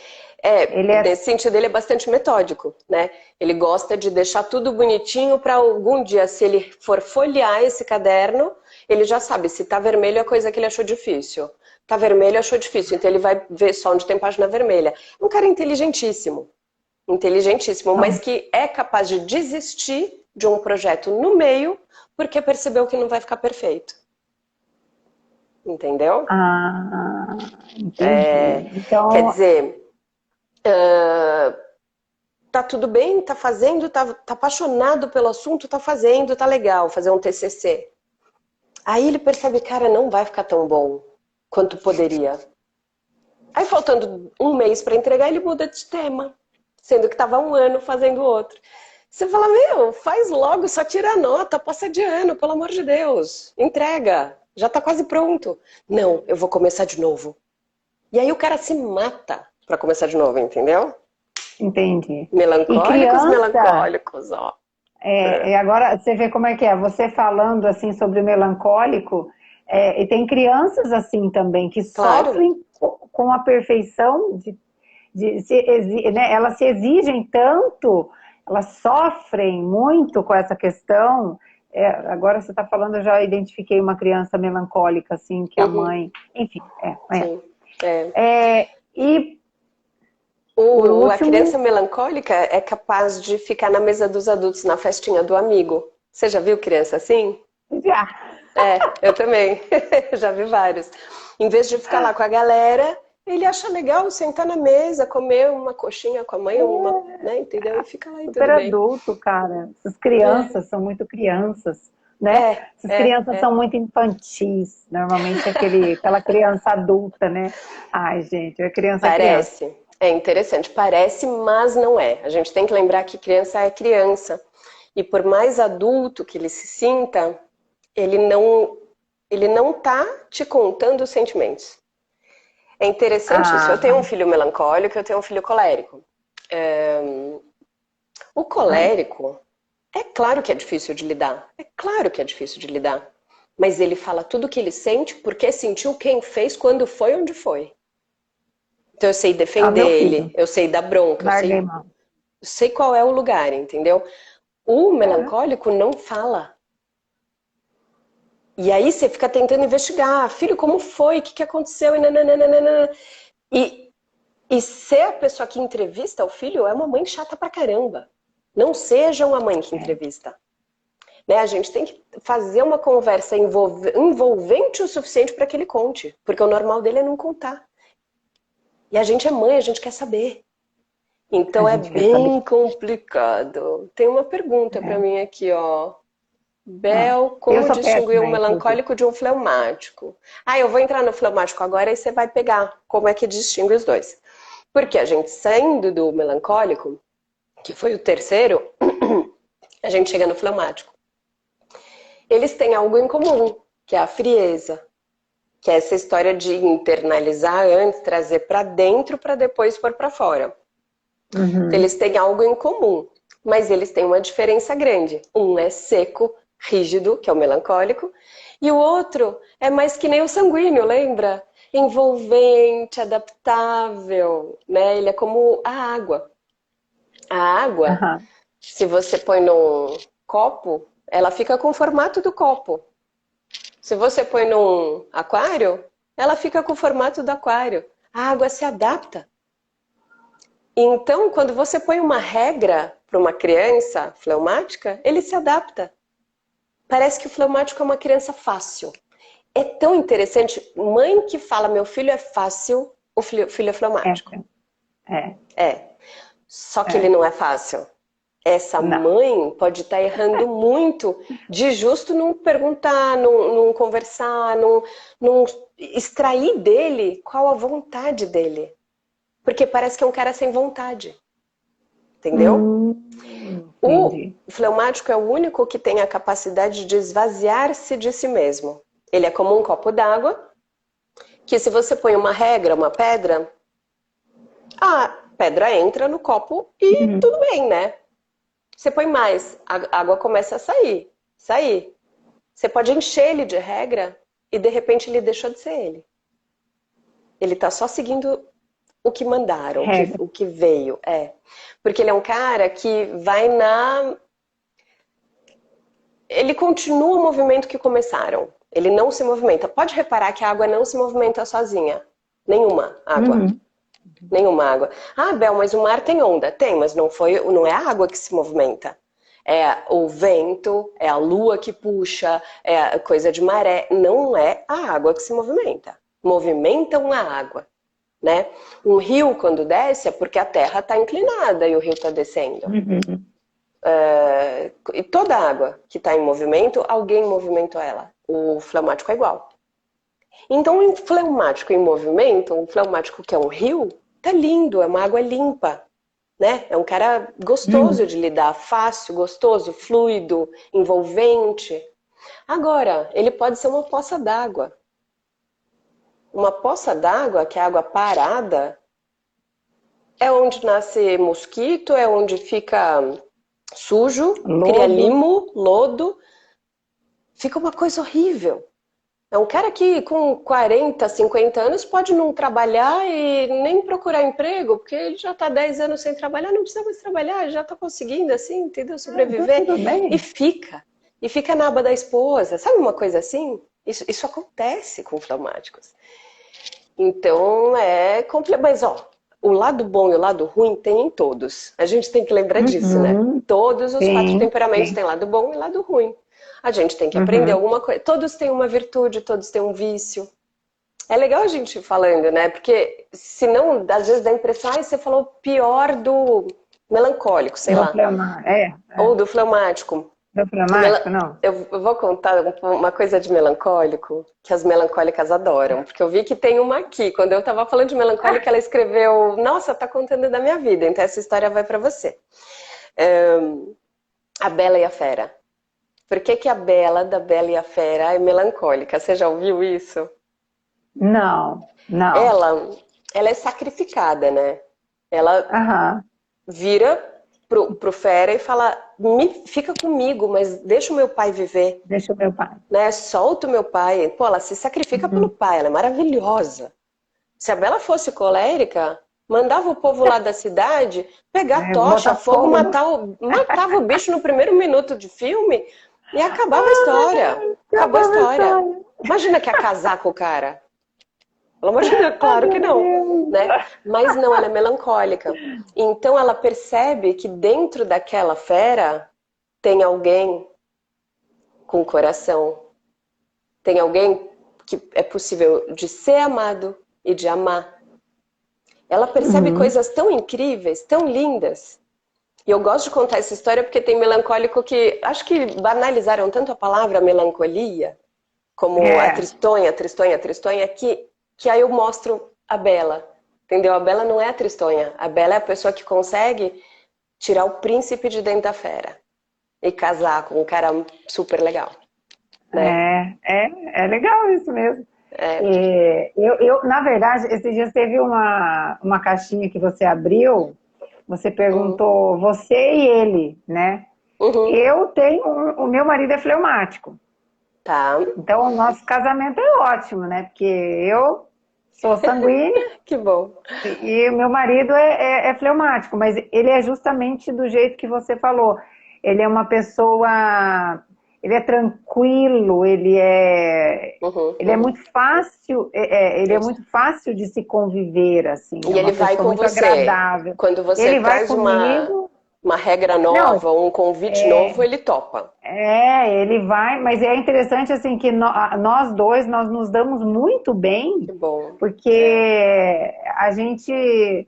É, Ele é, nesse sentido ele é bastante metódico, né? Ele gosta de deixar tudo bonitinho para algum dia, se ele for folhear esse caderno, ele já sabe se tá vermelho é coisa que ele achou difícil. Tá vermelho, achou difícil, então ele vai ver só onde tem página vermelha. É um cara inteligentíssimo, inteligentíssimo, mas não, que é capaz de desistir de um projeto no meio porque percebeu que não vai ficar perfeito. Entendeu? entendi. Quer Então, dizer, tá tudo bem, tá fazendo, tá apaixonado pelo assunto, tá fazendo, tá legal, fazer um TCC. Aí ele percebe, cara, não vai ficar tão bom quanto poderia. Aí faltando um mês para entregar, ele muda de tema, sendo que tava um ano fazendo outro. Você fala, meu, faz logo, só tira a nota, passa de ano, pelo amor de Deus. Entrega, já tá quase pronto. Não, eu vou começar de novo. E aí o cara se mata para começar de novo, entendeu? entendi. E Melancólicos, criança, melancólicos, ó. e agora você vê como é que é, você falando assim sobre o melancólico, e tem crianças assim também que Claro. sofrem com a perfeição né, elas se exigem tanto, elas sofrem muito com essa questão. Agora você está falando, eu já identifiquei uma criança melancólica, assim, que a Uhum, mãe, enfim, sim. É. E por A último, criança melancólica é capaz de ficar na mesa dos adultos na festinha do amigo. Você já viu criança assim? já, É, eu também. Já vi vários. Em vez de ficar lá com a galera, ele acha legal sentar na mesa, comer uma coxinha com a mãe, uma, né, entendeu? E fica lá e super tudo bem. adulto, cara. Essas crianças são muito crianças, né? Essas crianças É. são muito infantis. Normalmente aquela criança adulta, né? Ai, gente, é criança é criança. Parece. É interessante. Parece, mas não é. A gente tem que lembrar que criança é criança. E por mais adulto que ele se sinta, ele não tá te contando os sentimentos. É interessante isso. Eu tenho um Ah, filho melancólico, eu tenho um filho colérico. O ai, colérico, é claro que é difícil de lidar. É claro que é difícil de lidar. Mas ele fala tudo o que ele sente, porque sentiu, quem fez, quando foi, onde foi. Então eu sei defender meu ele, filho, eu sei dar bronca, larguei mão. eu sei qual é o lugar, entendeu? O melancólico não fala. E aí você fica tentando investigar, filho, como foi? O que aconteceu? E, nananana. e, e ser a pessoa que entrevista o filho é uma mãe chata pra caramba. Não seja uma mãe que É, entrevista. Né? A gente tem que fazer uma conversa envolvente o suficiente para que ele conte. Porque o normal dele é não contar. E a gente é mãe, a gente quer saber. a Então é gente quer saber. bem complicado. Tem uma pergunta para É. mim aqui, ó. Ah, Bel, eu como sou distinguir um péssima, inclusive. melancólico de um fleumático? Ah, eu vou entrar no fleumático agora e você vai pegar como é que distingue os dois. Porque a gente saindo do melancólico, que foi o terceiro, a gente chega no fleumático. Eles têm algo em comum, que é a frieza, que é essa história de internalizar antes, trazer para dentro para depois pôr para fora. Então, eles têm algo em comum, mas eles têm uma diferença grande. Um é seco, rígido, que é o melancólico, e o outro é mais que nem o sanguíneo, lembra? Envolvente, adaptável, né? Ele é como a água. A água, Aham. se você põe num copo, ela fica com o formato do copo. Se você põe num aquário, ela fica com o formato do aquário. A água se adapta. Então, quando você põe uma regra para uma criança fleumática, ele se adapta. Parece que o fleumático é uma criança fácil. É tão interessante. Mãe que fala, meu filho é fácil, o filho é É, fleumático. é, É. Só que ele é. não é fácil. Essa Não. mãe pode estar errando muito de justo não perguntar, não conversar, não extrair dele qual a vontade dele. Porque parece que é um cara sem vontade. Entendeu? O Entendi. fleumático é o único que tem a capacidade de esvaziar-se de si mesmo. Ele é como um copo d'água, que se você põe uma regra, uma pedra, a pedra entra no copo e Uhum. tudo bem, né? Você põe mais, a água começa a sair. Você pode encher ele de regra e de repente ele deixou de ser ele. Ele tá só seguindo o que mandaram, Regra. o que veio. É. Porque ele é um cara que vai na. Ele continua o movimento que começaram. Ele não se movimenta. Pode reparar que a água não se movimenta sozinha. Nenhuma água. Uhum. Nenhuma água. Ah, Bel, mas o mar tem onda. Tem, mas não é a água que se movimenta. É o vento, é a lua que puxa, é a coisa de maré. Não é a água que se movimenta. Movimentam a água, né? Um rio, quando desce, é porque a terra está inclinada e o rio está descendo. Uhum. E toda água que está em movimento, alguém movimentou ela. O fleumático é igual. Então, um fleumático em movimento, um fleumático que é um rio, tá lindo, é uma água limpa, né? É um cara gostoso Uhum. de lidar, fácil, gostoso, fluido, envolvente. Agora, ele pode ser uma poça d'água. Uma poça d'água, que é água parada, é onde nasce mosquito, é onde fica sujo, cria Lodo. limo, lodo, fica uma coisa horrível. É um cara que com 40, 50 anos pode não trabalhar e nem procurar emprego, porque ele já está 10 anos sem trabalhar, não precisa mais trabalhar, já está conseguindo assim, entendeu? Tá Sobreviver. tudo E bem. fica. E fica na aba da esposa. Sabe uma coisa assim? Isso acontece com fleumáticos. Então é complexo. Mas ó, o lado bom e o lado ruim tem em todos. A gente tem que lembrar disso, né? Uhum. Todos os quatro Sim, temperamentos sim. têm lado bom e lado ruim. A gente tem que aprender Uhum. alguma coisa. Todos têm uma virtude, todos têm um vício. É legal a gente ir falando, né? Porque senão, às vezes dá a impressão, ah, você falou pior do melancólico, sei Do lá, flema. ou do fleumático. Do O flemático, não. eu vou contar uma coisa de melancólico que as melancólicas adoram, porque eu vi que tem uma aqui. Quando eu estava falando de melancólica, ela escreveu: Nossa, tá contando da minha vida, então essa história vai para você. A Bela e a Fera. Por que que a Bela, da Bela e a Fera, é melancólica? Você já ouviu isso? Não, não. Ela, ela é sacrificada, né? Ela Aham. vira pro Fera e fala: Fica comigo, mas deixa o meu pai viver. Deixa o meu pai. Né? Solta o meu pai. Pô, ela se sacrifica pelo Uhum. pai, ela é maravilhosa. Se a Bela fosse colérica, mandava o povo lá da cidade pegar É, tocha, botar fogo, fogo no. matava o bicho no primeiro minuto de filme e acabava a história. Acabou a Acabou a história. história. Imagina que ia casar com o cara. Pelo amor de Deus, Ai, claro que meu não, Deus. né? Mas não, ela é melancólica. Então ela percebe que dentro daquela fera tem alguém com coração, tem alguém que é possível de ser amado e de amar. Ela percebe Uhum. coisas tão incríveis, tão lindas. E eu gosto de contar essa história porque tem melancólico que acho que banalizaram tanto a palavra melancolia, como a É, tristonha, tristonha, tristonha, que aí eu mostro a Bela. Entendeu? A Bela não é a tristonha. A Bela é a pessoa que consegue tirar o príncipe de dentro da fera e casar com um cara super legal, né? é legal isso mesmo. É. É, na verdade, esses dias teve uma caixinha que você abriu Você perguntou você e ele, né? Uhum. Eu tenho, o meu marido é fleumático. Tá. Então, o nosso casamento é ótimo, né? Porque eu sou sanguínea Que bom. e o meu marido é fleumático, mas ele é justamente do jeito que você falou. Ele é uma pessoa, ele é tranquilo, Uhum, ele é uhum. muito fácil, ele é muito fácil de se conviver, assim, é E uma ele vai pessoa com muito você. agradável. Quando você Ele vai traz comigo, uma regra não, nova, um convite novo, ele topa. ele vai, mas é interessante assim que nós dois nós nos damos muito bem, Que bom. É, porque a gente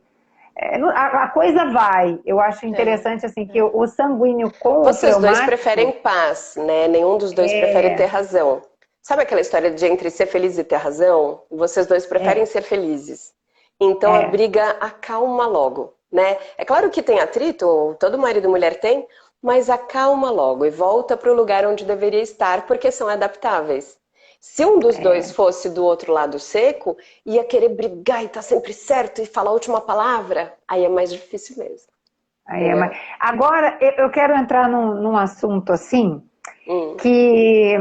a coisa vai. Eu acho é, interessante assim que é. o sanguíneo com o Vocês dois preferem fleumático paz, né? Nenhum dos dois prefere ter razão. Sabe aquela história de entre ser feliz e ter razão? Vocês dois preferem é, ser felizes. Então a é, briga acalma logo, né? É claro que tem atrito, todo marido e mulher tem, mas acalma logo e volta para o lugar onde deveria estar, porque são adaptáveis. Se um dos dois é. fosse do outro lado seco, ia querer brigar e estar sempre certo e falar a última palavra, aí é mais difícil mesmo, Aí é mais... entendeu? Agora eu quero entrar num assunto assim Hum, que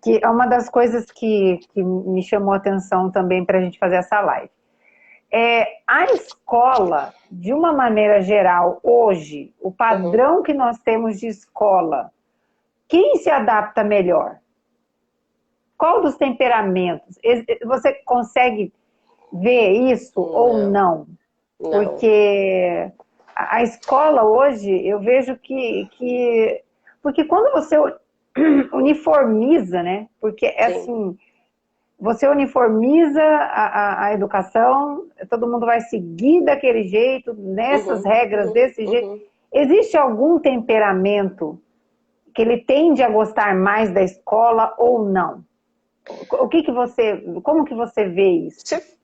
que é uma das coisas que me chamou a atenção também para a gente fazer essa live. A escola, de uma maneira geral, hoje, o uhum. padrão que nós temos de escola, quem se adapta melhor? Qual dos temperamentos? Você consegue ver isso ou Não, não? não. Porque a escola hoje, eu vejo porque quando você uniformiza, né? Porque é Sim. assim, você uniformiza a educação, todo mundo vai seguir daquele jeito, nessas Uhum, regras, uhum, desse jeito. uhum. Existe algum temperamento que ele tende a gostar mais da escola ou não? Como que você vê isso? Se-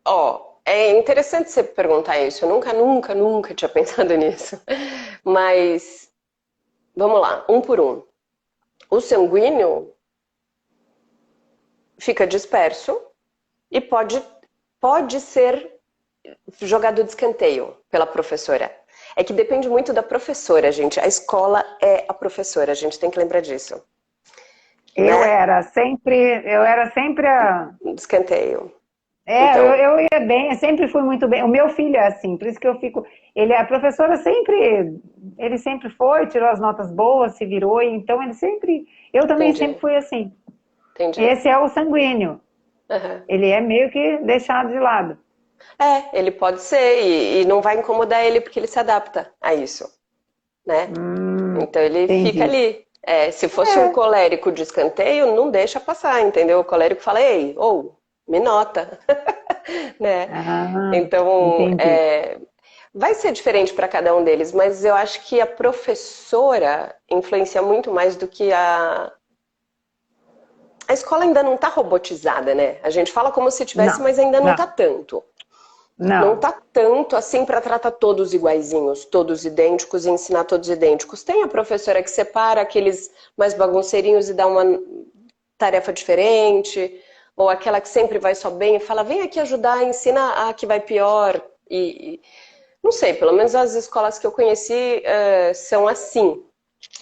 Ó, é interessante você perguntar isso. Eu nunca tinha pensado nisso. Mas, vamos lá, um por um. O sanguíneo fica disperso e pode ser jogado de escanteio pela professora. É que depende muito da professora, gente. A escola é a professora, a gente tem que lembrar disso, Eu né? era sempre, eu era sempre a. De escanteio. É, Então, eu ia bem, eu sempre fui muito bem. O meu filho é assim, por isso que eu fico. A professora sempre, ele sempre foi, tirou as notas boas, se virou, e então ele sempre. Eu também sempre entendi, fui assim. entendi. Esse é o sanguíneo. Aham. Ele é meio que deixado de lado. É, ele pode ser e não vai incomodar ele porque ele se adapta a isso, né? Então ele fica Entendi. ali. É, se fosse um É. colérico de escanteio, não deixa passar, entendeu? O colérico fala, ei, ou, me nota, né? Ah, Então, entendi. vai ser diferente para cada um deles, mas eu acho que a professora influencia muito mais do que a. A escola ainda não está robotizada, né? A gente fala como se tivesse, Não, mas ainda não está não, tanto. Não não. tá tanto assim para tratar todos iguaizinhos, todos idênticos e ensinar todos idênticos. Tem a professora que separa aqueles mais bagunceirinhos e dá uma tarefa diferente, ou aquela que sempre vai só bem e fala: vem aqui ajudar, ensina a que vai pior. Não sei, pelo menos as escolas que eu conheci são assim.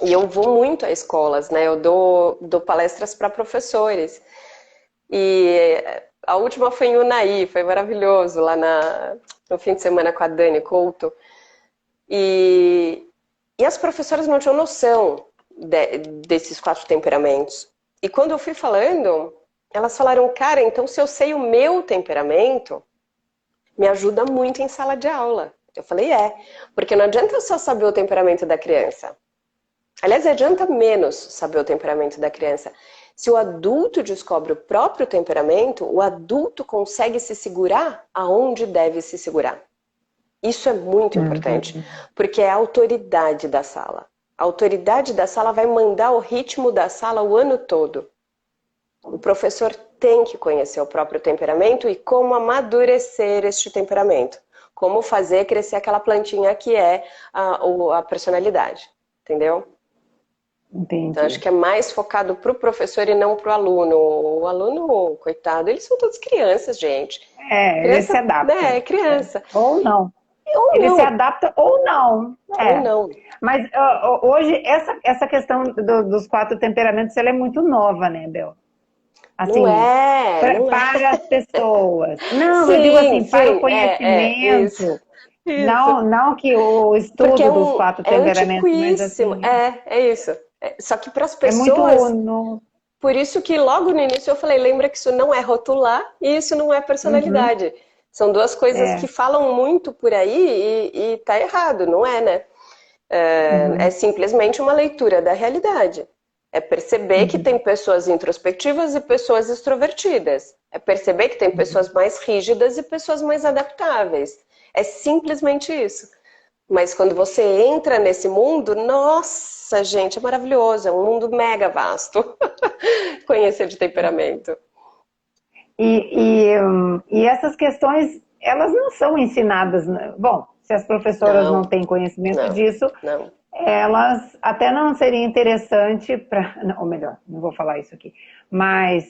E eu vou muito a escolas, né? Eu dou palestras para professores. E a última foi em Unai, foi maravilhoso, lá no fim de semana com a Dani Couto. E, e as professoras não tinham noção desses quatro temperamentos. E quando eu fui falando, elas falaram, cara, então se eu sei o meu temperamento, me ajuda muito em sala de aula. Eu falei, porque não adianta eu só saber o temperamento da criança. Aliás, adianta menos saber o temperamento da criança. Se o adulto descobre o próprio temperamento, o adulto consegue se segurar aonde deve se segurar. Isso é muito importante, Uhum. porque é a autoridade da sala. A autoridade da sala vai mandar o ritmo da sala o ano todo. O professor tem que conhecer o próprio temperamento e como amadurecer este temperamento. Como fazer crescer aquela plantinha que é a personalidade. Entendeu? Então, acho Entendi. que é mais focado para o professor e não para o aluno. O aluno, coitado, eles são todos crianças, gente. Ele Criança, se né, adapta. é criança. Ou não. Ou Ele se não, adapta ou não. ou não. Mas hoje, essa questão dos 4 temperamentos, ela é muito nova, né, Bel? Não Assim, é, não é. para as pessoas. Não, eu digo Sim, assim, para o sim, isso. conhecimento. Isso. Não que o Porque estudo dos quatro é temperamentos, mas antiquíssimo. assim, É isso. Só que para as é muito pessoas, no... por isso que logo no início eu falei, lembra que isso não é rotular e isso não é Uhum, personalidade. São duas coisas que é, falam muito por aí e tá errado, não é, né? É uhum, simplesmente uma leitura da realidade. É perceber que tem uhum, pessoas introspectivas e pessoas extrovertidas. É perceber que tem uhum. pessoas mais rígidas e pessoas mais adaptáveis. É simplesmente isso. Mas quando você entra nesse mundo, nossa, gente, é maravilhoso. É um mundo mega vasto. Conhecer de temperamento. E essas questões, elas não são ensinadas, né? Bom, se as professoras não Não, têm conhecimento não, disso, não. elas até não seria interessante para, ou melhor, não vou falar isso aqui, mas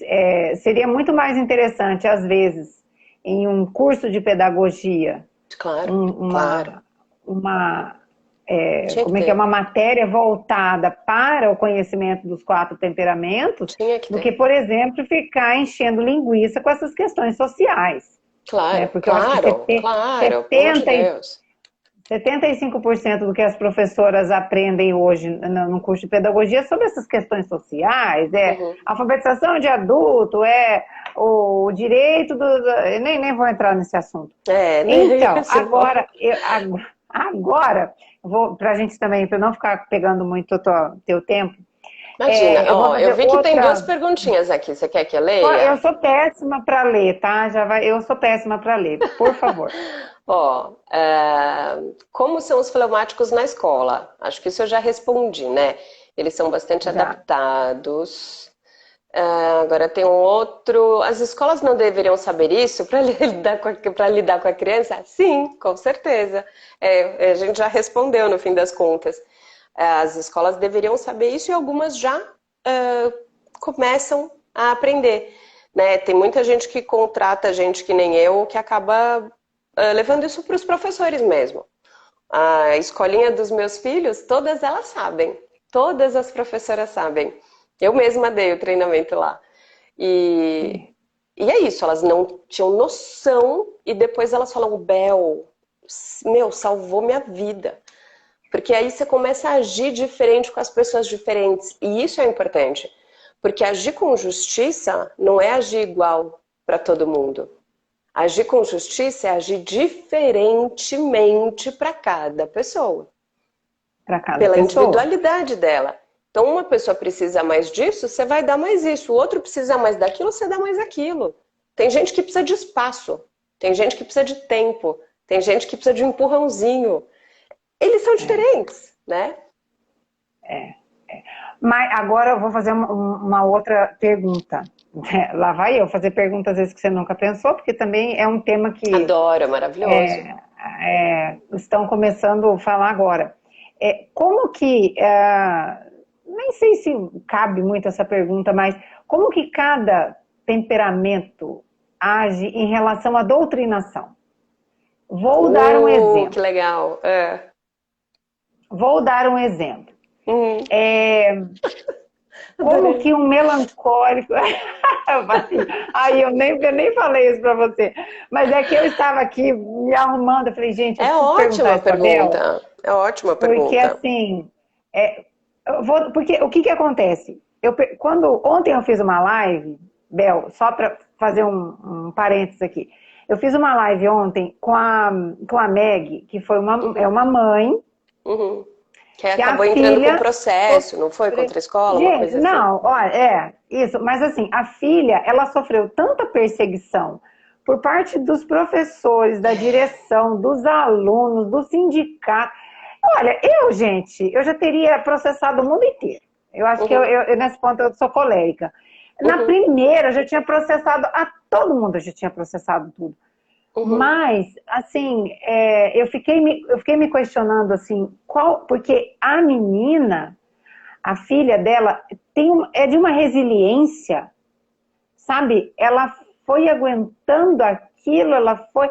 seria muito mais interessante, às vezes, em um curso de pedagogia, Claro, um- claro. uma, Tinha que como é que é, ter. uma matéria voltada para o conhecimento dos 4 temperamentos, Tinha que do que, ter. por exemplo, ficar enchendo linguiça com essas questões sociais, né? Claro, Porque eu acho que claro, claro, pelo amor de 70 Deus. 75% do que as professoras aprendem hoje no curso de pedagogia é sobre essas questões sociais, Uhum. alfabetização de adulto, o direito eu nem vou entrar nesse assunto. É, né? Então, Assim, não. agora para a gente também, para não ficar pegando muito o teu tempo, Imagina, eu vou ó, eu fazer vi que tem duas outra. perguntinhas aqui. Você quer que eu Eu leia? sou péssima para ler, tá? Eu sou péssima para ler, por favor. Ó, como são os fleumáticos na escola? Acho que isso eu já respondi, né? Eles são bastante Já. adaptados. Agora tem um outro. As escolas não deveriam saber isso para lidar com a criança? Sim, com certeza. A gente já respondeu no fim das contas. As escolas deveriam saber isso e algumas já começam a aprender. Né? Tem muita gente que contrata gente que nem eu, que acaba levando isso para os professores mesmo. A escolinha dos meus filhos, todas elas sabem. Todas as professoras sabem. Eu mesma dei o treinamento lá. E, e é isso, elas não tinham noção e depois elas falam, Bel, meu, salvou minha vida. Porque aí você começa a agir diferente com as pessoas diferentes. E isso é importante. Porque agir com justiça não é agir igual para todo mundo. Agir com justiça é agir diferentemente para cada pessoa, Para cada pela pessoa. individualidade dela. Então, uma pessoa precisa mais disso, você vai dar mais isso. O outro precisa mais daquilo, você dá mais aquilo. Tem gente que precisa de espaço, tem gente que precisa de tempo, tem gente que precisa de um empurrãozinho. Eles são É. diferentes, né? Mas agora eu vou fazer uma outra pergunta. Lá vai eu fazer perguntas às vezes que você nunca pensou, porque também é um tema que Adoro, é maravilhoso. estão começando a falar agora. Como que, nem sei se cabe muito essa pergunta, mas como que cada temperamento age em relação à doutrinação? Vou dar um Que exemplo. legal. É. Vou dar um exemplo. Hum, Como adorei. que um melancólico. Assim, aí eu nem falei isso para você. Mas é que eu estava aqui me arrumando. Eu falei, gente, eu É preciso perguntar ótima isso para Bel. pergunta. É ótima Porque pergunta. assim, porque o que que acontece? Ontem eu fiz uma live, Bel, só para fazer um parênteses aqui. Eu fiz uma live ontem com a Meg, que é Uhum, uma mãe, uhum. Que que a acabou entrando com filha processo, não foi? sofreu. Contra a escola, uma Gente, coisa assim. não, olha, isso, mas assim, a filha, ela sofreu tanta perseguição por parte dos professores, da direção, dos alunos, do sindicato. Olha, gente, eu já teria processado o mundo inteiro. Eu acho que Uhum, nesse ponto eu sou colérica. Na uhum, primeira, eu já tinha processado, a todo mundo eu já tinha processado tudo. uhum. Mas, assim, eu fiquei me questionando, assim, porque a menina, a filha dela, é de uma resiliência, sabe? Ela foi aguentando aquilo, ela foi.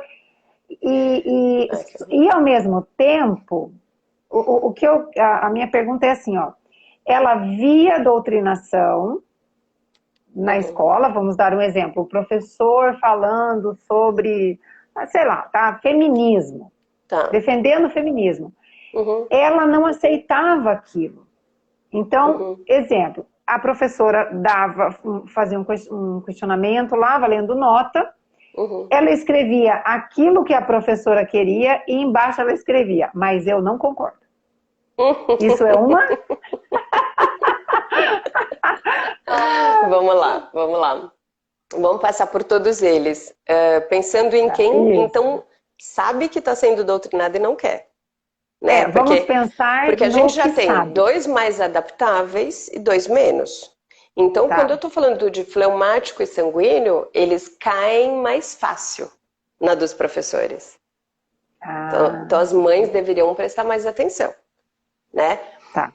E, Ai, que bom. e ao mesmo tempo, a minha pergunta é assim, ó, ela via doutrinação na Uhum. escola, vamos dar um exemplo, o professor falando sobre, sei lá, tá, feminismo, Tá. defendendo o feminismo. Uhum. Ela não aceitava aquilo. Então, Uhum. exemplo, a professora fazia um questionamento lá, valendo nota, Uhum. ela escrevia aquilo que a professora queria e embaixo ela escrevia, mas eu não concordo. Isso é uma... Vamos lá, vamos lá. Vamos passar por todos eles. Pensando em quem, Isso. então, sabe que está sendo doutrinado e não quer, né? Vamos Porque, pensar porque a gente no já que tem sabe. dois mais adaptáveis e dois menos. Então, quando eu Tá. estou falando de fleumático e sanguíneo, eles caem mais fácil na dos professores. Então, Ah, as mães deveriam prestar mais atenção, né? tá.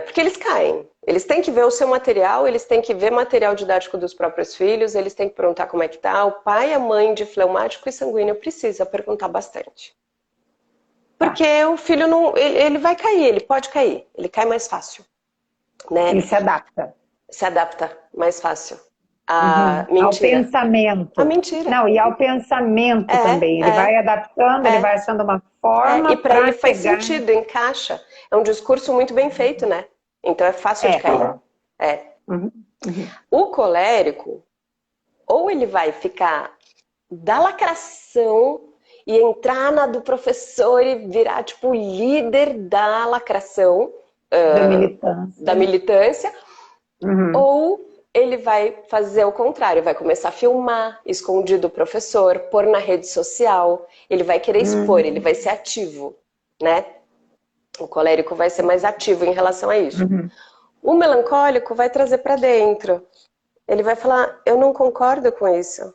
Porque eles caem. Eles têm que ver o seu material, eles têm que ver material didático dos próprios filhos, eles têm que perguntar como é que tá. O pai e a mãe de fleumático e sanguíneo precisa perguntar bastante. Tá. Porque o filho não, ele vai cair, ele pode cair, ele cai mais fácil, né? Ele se adapta. Se adapta mais fácil. A Uhum. Ao mentira. A pensamento. mentira. Não, e ao pensamento também. Ele vai adaptando, ele vai É. achando uma E forma para ele para faz chegar. sentido, encaixa. É um discurso muito bem feito, né? Então é fácil de É. cair. É. Uhum. Uhum. O colérico, ou ele vai ficar da lacração e entrar na do professor e virar tipo o líder da lacração, Da da militância. militância, Uhum. ou ele vai fazer o contrário, vai começar a filmar escondido o professor, pôr na rede social, ele vai querer expor, ele Uhum. vai ser ativo, né? O colérico vai ser mais ativo em relação a isso. Uhum. O melancólico vai trazer para dentro. Ele vai falar: eu não concordo com isso.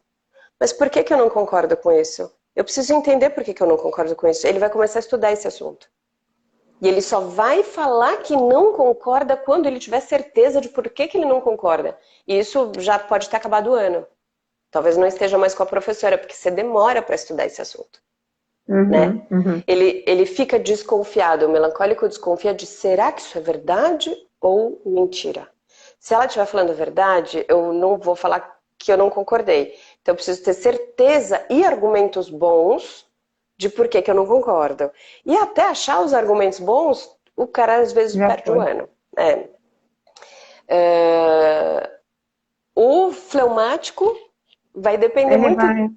Mas por que que eu não concordo com isso? Eu preciso entender por que que eu não concordo com isso. Ele vai começar a estudar esse assunto. E ele só vai falar que não concorda quando ele tiver certeza de por que que ele não concorda. E isso já pode ter acabado o ano. Talvez não esteja mais com a professora, porque você demora para estudar esse assunto, né? Uhum. Uhum. Ele fica desconfiado, o melancólico desconfia de será que isso é verdade ou mentira? Se ela estiver falando a verdade, eu não vou falar que eu não concordei. Então eu preciso ter certeza e argumentos bons de por que que eu não concordo. E até achar os argumentos bons, o cara às vezes Já perde um foi. ano. É, o fleumático vai depender Ele muito vai.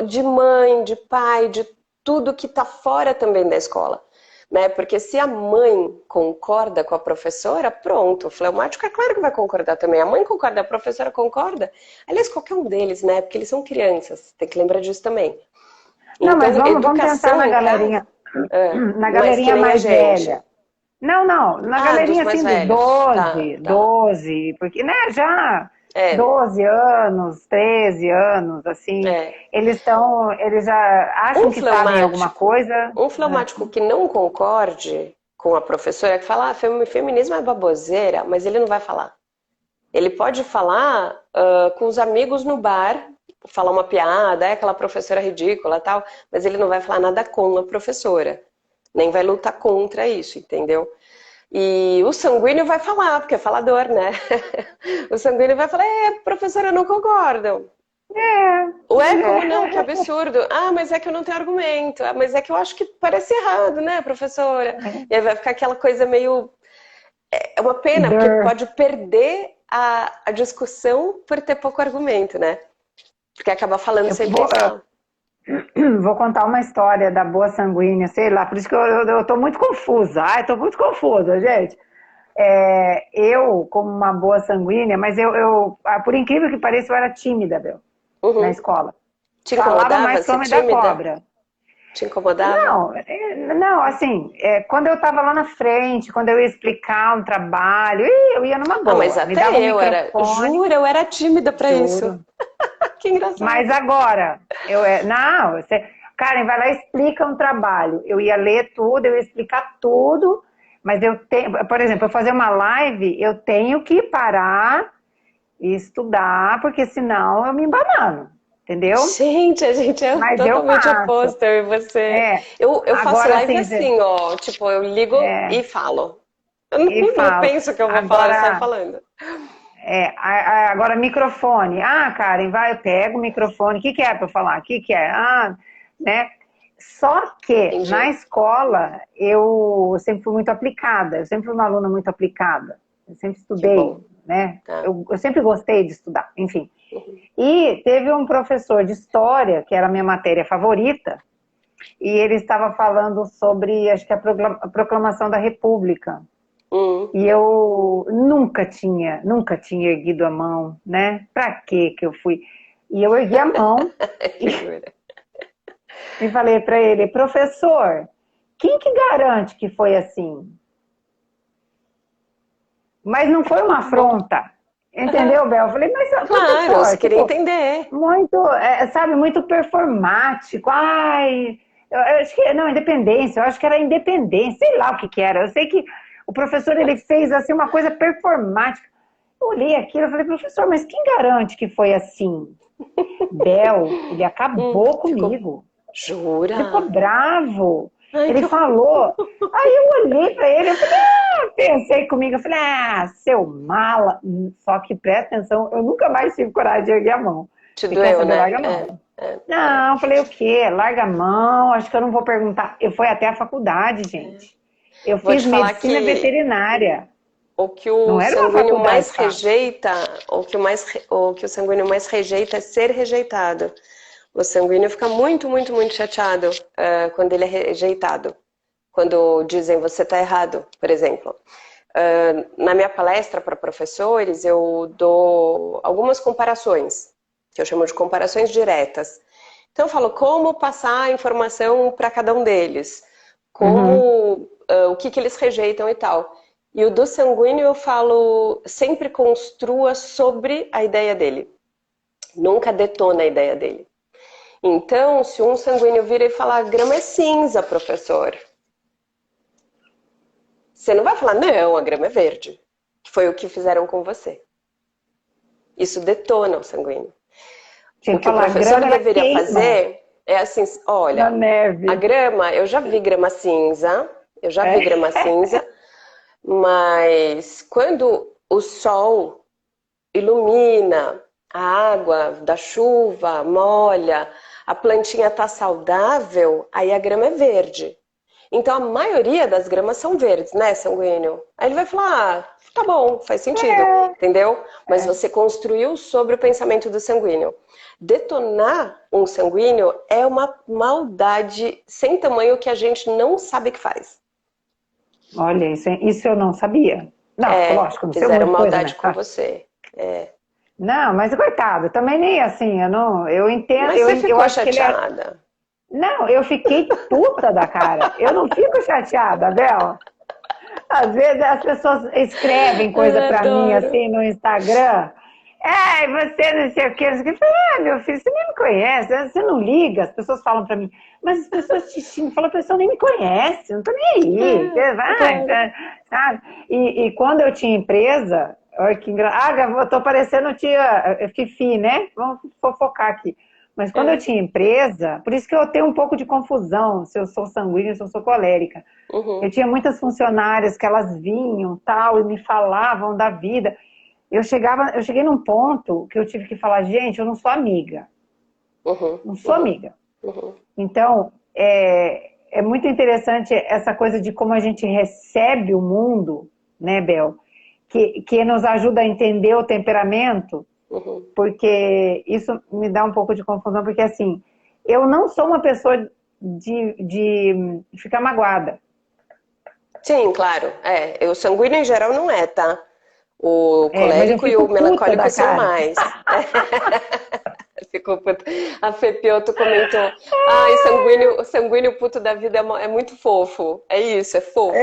de mãe, de pai, de tudo que está fora também da escola. Né? Porque se a mãe concorda com a professora, pronto, o fleumático é claro que vai concordar também. A mãe concorda, a professora concorda. Aliás, qualquer um deles, né? Porque eles são crianças, tem que lembrar disso também. Não, mas Então, vamos pensar educação na em casa, galerinha, na não é que galerinha nem a mais gente. velha. Não, não, na Ah, dos galerinha mais assim dos velhos. Tá, 12, tá. 12, porque, né, já É, 12 anos, 13 anos, assim, é. eles já Um acham que sabem alguma fleumático, coisa. um fleumático que não concorde com a professora, que fala, feminismo é baboseira, mas ele não vai falar. Ele pode falar com os amigos no bar, falar uma piada, é aquela professora ridícula tal, mas ele não vai falar nada com a professora, nem vai lutar contra isso, entendeu? E o sanguíneo vai falar, porque é falador, né? O sanguíneo vai falar, professora, eu não concordo. Ué, como não? Que absurdo. Ah, mas é que eu não tenho argumento. Ah, mas é que eu acho que parece errado, né, professora? E aí vai ficar aquela coisa meio. É uma pena, porque Dur. pode perder a discussão por ter pouco argumento, né? Porque acaba falando Eu sem vou, pensar. vou contar uma história da boa sanguínea, sei lá, por isso que eu tô muito confusa. Ai, tô muito confusa, gente. Eu, como uma boa sanguínea, mas por incrível que pareça, eu era tímida, Bel, na Uhum. escola. Te Falava incomodava mais ser fome da tímida? cobra. Te incomodava? Não, não, assim, quando eu estava lá na frente, quando eu ia explicar um trabalho, eu ia numa Ah, mas boa. Me dava até um eu era. microfone, Juro, eu era tímida pra isso. juro. Que Mas engraçado. agora, não, Karen, vai lá e explica um trabalho. Eu ia ler tudo, eu ia explicar tudo, mas eu tenho, por exemplo, eu fazer uma live, eu tenho que parar e estudar, porque senão eu me embanano. entendeu? Gente, a gente é Mas eu totalmente faço. oposto, eu e você. É, Eu faço agora live assim, assim, ó. Tipo, eu ligo e é, falo. Eu e não falo. penso que eu vou falar, eu saio Agora, falando. agora microfone. Ah, Karen, vai, eu pego o microfone. O que que é para eu falar? O que que é? Ah, né? Só que na Entendi. escola eu sempre fui muito aplicada, eu sempre fui uma aluna muito aplicada, eu sempre Que estudei, bom. né? Tá. Eu sempre gostei de estudar, enfim. Uhum. E teve um professor de história, que era a minha matéria favorita, e ele estava falando sobre, acho que a proclamação da República. Hum. E eu nunca tinha erguido a mão, né? Pra que eu fui? E eu ergui a mão e, Figura. e falei para ele, professor, quem que garante que foi assim? Mas não foi uma Muito bom. afronta, Aham. entendeu, Bel? Eu falei, mas Claro, você professor, queria tipo, entender. muito, sabe, muito performático. Ai, eu acho que, não, independência, eu acho que era independência, sei lá o que que era. Eu sei que o professor, ele fez, assim, uma coisa performática. Eu olhei aquilo e falei, professor, mas quem garante que foi assim? Bel, ele acabou Ficou. comigo. Ficou Jura? bravo. Ai, Ele que horror. falou. Aí eu olhei para ele, eu falei, pensei comigo, eu falei, seu mala. Só que presta atenção, eu nunca mais tive coragem de erguer a mão. Te Você quer doeu, saber? né? Larga a É, mão. é, é. Não, eu falei, o quê? Larga a mão, acho que eu não vou perguntar. Eu fui até a faculdade, gente. Eu Vou fiz te falar medicina que veterinária. o que Não o era uma sanguíneo faculdade mais fácil. rejeita, o que o sanguíneo mais rejeita é ser rejeitado. O sanguíneo fica muito, muito, muito chateado quando ele é rejeitado. Quando dizem você está errado, por exemplo. Na minha palestra para professores, eu dou algumas comparações, que eu chamo de comparações diretas. Então, eu falo como passar a informação para cada um deles, Uhum. como o que eles rejeitam e tal. E o do sanguíneo eu falo, sempre construa sobre a ideia dele. Nunca detona a ideia dele. Então, se um sanguíneo vira e fala, a grama é cinza, professor. Você não vai falar, não, a grama é verde. Que foi o que fizeram com você. Isso detona o sanguíneo. Tinha O que que o falar, professor grama ela deveria queima fazer é assim, na olha, a neve. grama, eu já vi grama cinza, eu já vi grama cinza, mas quando o sol ilumina, a água da chuva molha, a plantinha está saudável, aí a grama é verde. Então a maioria das gramas são verdes, né, sanguíneo? Aí ele vai falar, ah, tá bom, faz sentido, entendeu? Mas É. você construiu sobre o pensamento do sanguíneo. Detonar um sanguíneo é uma maldade sem tamanho que a gente não sabe que faz. Olha, isso eu não sabia. Não, É, lógico, não sei um fizeram monte de coisa, maldade né? com Ah, você. É. não, mas coitado, também nem assim, eu não, eu entendo, Mas eu, você eu ficou acho que ele é. chateada. Não, eu fiquei puta da cara. Eu não fico chateada, Bel. Às vezes as pessoas escrevem Eu coisa pra mim adoro. assim no Instagram. Você não sei o que. Eu falo, meu filho, você nem me conhece, você não liga. As pessoas falam pra mim, mas as pessoas te xingam. Fala, a pessoa nem me conhece, não tô nem aí. É, Vai, claro. sabe? E quando eu tinha empresa, olha que eu tô parecendo tia Fifi, né? Vamos fofocar aqui. Mas quando eu É. tinha empresa, por isso que eu tenho um pouco de confusão se eu sou sanguínea, se eu sou colérica. Eu Uhum, tinha muitas funcionárias que elas vinham tal e me falavam da vida. Eu cheguei num ponto que eu tive que falar, gente, eu não sou amiga, uhum, não sou uhum, amiga. uhum, Então, é muito interessante essa coisa de como a gente recebe o mundo, né, Bel? Que nos ajuda a entender o temperamento, uhum. porque isso me dá um pouco de confusão, porque assim, eu não sou uma pessoa de ficar magoada. Sim, claro. É, o sanguíneo em geral não é, tá? O Mas eu colérico e fico o puta melancólico da são cara. mais. Ficou puto. A Fepioto comentou: ai, o sanguíneo puto da vida é muito fofo. É isso, é fofo.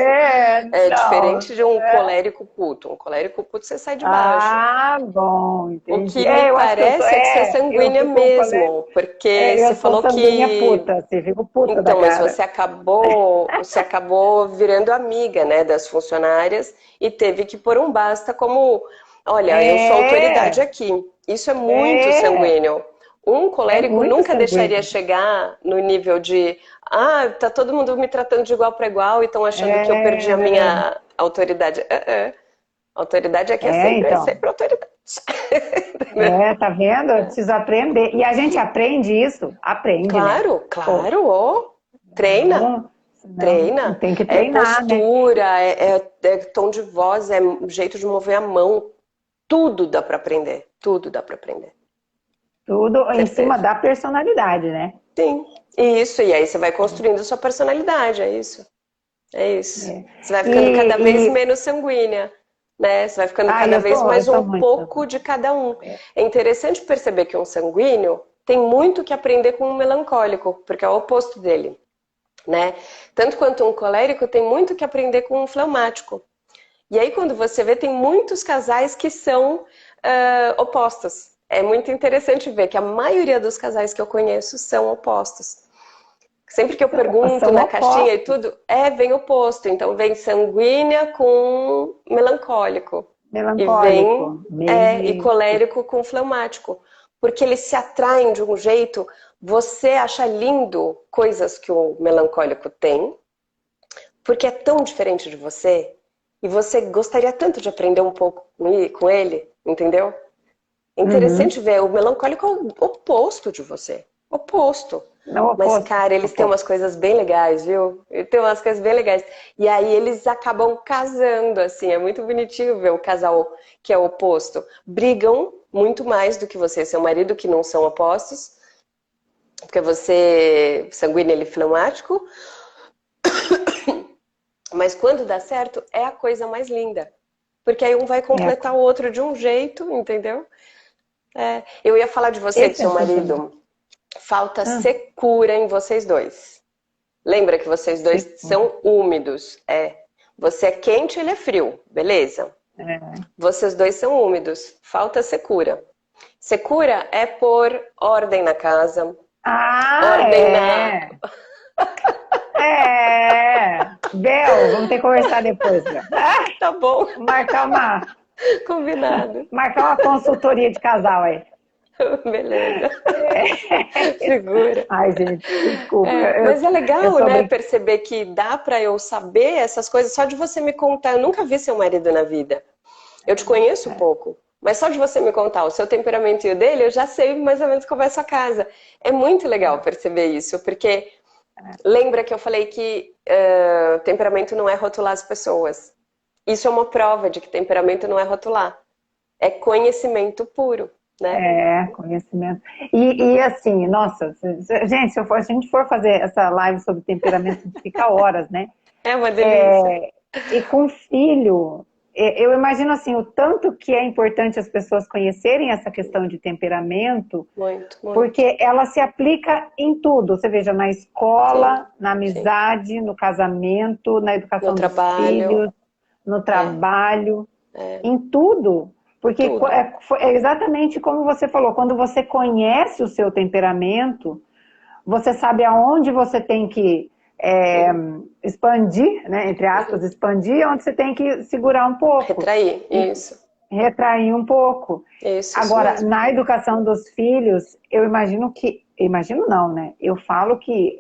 É Não. diferente de um colérico puto. Um colérico puto você sai de baixo. Ah, bom, O entendi. que me Eu acho que eu sou, parece é que você é eu sanguínea fico um colégio, mesmo, porque você eu sou falou sanguínea que puta, assim, fico puta da então, mas cara. você acabou virando amiga, né, das funcionárias e teve que pôr um basta como, olha, eu sou autoridade É, aqui. Isso é muito é, sanguíneo. Um É colérico muito nunca deixaria sanguíneo. chegar no nível de tá todo mundo me tratando de igual para igual e estão achando que eu perdi a É, minha autoridade. Autoridade aqui é então. sempre autoridade. Tá vendo? Eu preciso aprender. E a gente aprende isso? Aprende, né? Claro, Pô, claro, treina, não, senão treina. tem que É treinar, né? postura, é tom de voz, é jeito de mover a mão. Tudo dá para aprender. Tudo dá para aprender. Tudo em cima Certeza. da personalidade, né? Sim. Isso, e aí você vai construindo sua personalidade, é isso. É isso. É. Você vai E, ficando cada vez e menos sanguínea, né? Você vai ficando ah, cada vez eu mais tô um muito. pouco de cada um. É interessante perceber que um sanguíneo tem muito que aprender com um melancólico, porque é o oposto dele, né? Tanto quanto um colérico tem muito que aprender com um fleumático. E aí, quando você vê, tem muitos casais que são opostos. É muito interessante ver que a maioria dos casais que eu conheço são opostos. Sempre que eu pergunto São na caixinha e opostos, tudo, vem oposto. Então, vem sanguínea com melancólico. E vem, melancólico. e colérico com fleumático. Porque eles se atraem de um jeito, você acha lindo coisas que o melancólico tem, porque é tão diferente de você, e você gostaria tanto de aprender um pouco com ele, entendeu? É interessante Uhum. ver, o melancólico é o oposto de você. Oposto. Não Mas, oposto, cara, eles têm umas oposto. coisas bem legais, viu? Eles têm umas coisas bem legais. E aí eles acabam casando, assim. É muito bonitinho ver o casal que é oposto. Brigam muito mais do que você e seu marido, que não são opostos. Porque você, sanguíneo, ele é fleumático. Mas quando dá certo, é a coisa mais linda. Porque aí um vai É, completar o outro de um jeito, entendeu? Eu ia falar de você e do esse é seu o pensamento. marido. Falta Ah, secura em vocês dois. Lembra que vocês dois segura. são úmidos. Você é quente, ele é frio. Beleza. É. Vocês dois são úmidos. Falta secura. Secura é pôr ordem na casa, Ah, ordem na. é. É. Bel, vamos ter que conversar depois, Bel. Tá bom, Marcar uma, combinado. marcar uma consultoria de casal aí. Beleza. Segura. Ai, gente, desculpa. Mas é Eu legal, sou né, brin... perceber que dá pra eu saber essas coisas só de você me contar. Eu nunca vi seu marido na vida. Eu te conheço pouco, mas só de você me contar o seu temperamento e o dele, eu já sei mais ou menos como é a sua casa. É muito legal perceber isso, porque lembra que eu falei que temperamento não é rotular as pessoas. Isso é uma prova de que temperamento não é rotular. É conhecimento puro, né? Conhecimento. Assim, nossa, gente, se a gente for fazer essa live sobre temperamento, a gente fica horas, né? É uma delícia. E com filho, eu imagino assim, o tanto que é importante as pessoas conhecerem essa questão de temperamento, Muito, muito. porque ela se aplica em tudo. Você veja, na Sim, escola, na sim. amizade, no casamento, na No educação dos trabalho, filhos, no é, trabalho, é, em tudo. Porque tudo. é exatamente como você falou, quando você conhece o seu temperamento, você sabe aonde você tem que Sim. expandir, né, entre aspas, expandir, e onde você tem que segurar um pouco Retrair, e isso. retrair um pouco. Isso Agora, mesmo. na educação dos filhos, eu imagino que, imagino não, né? Eu falo que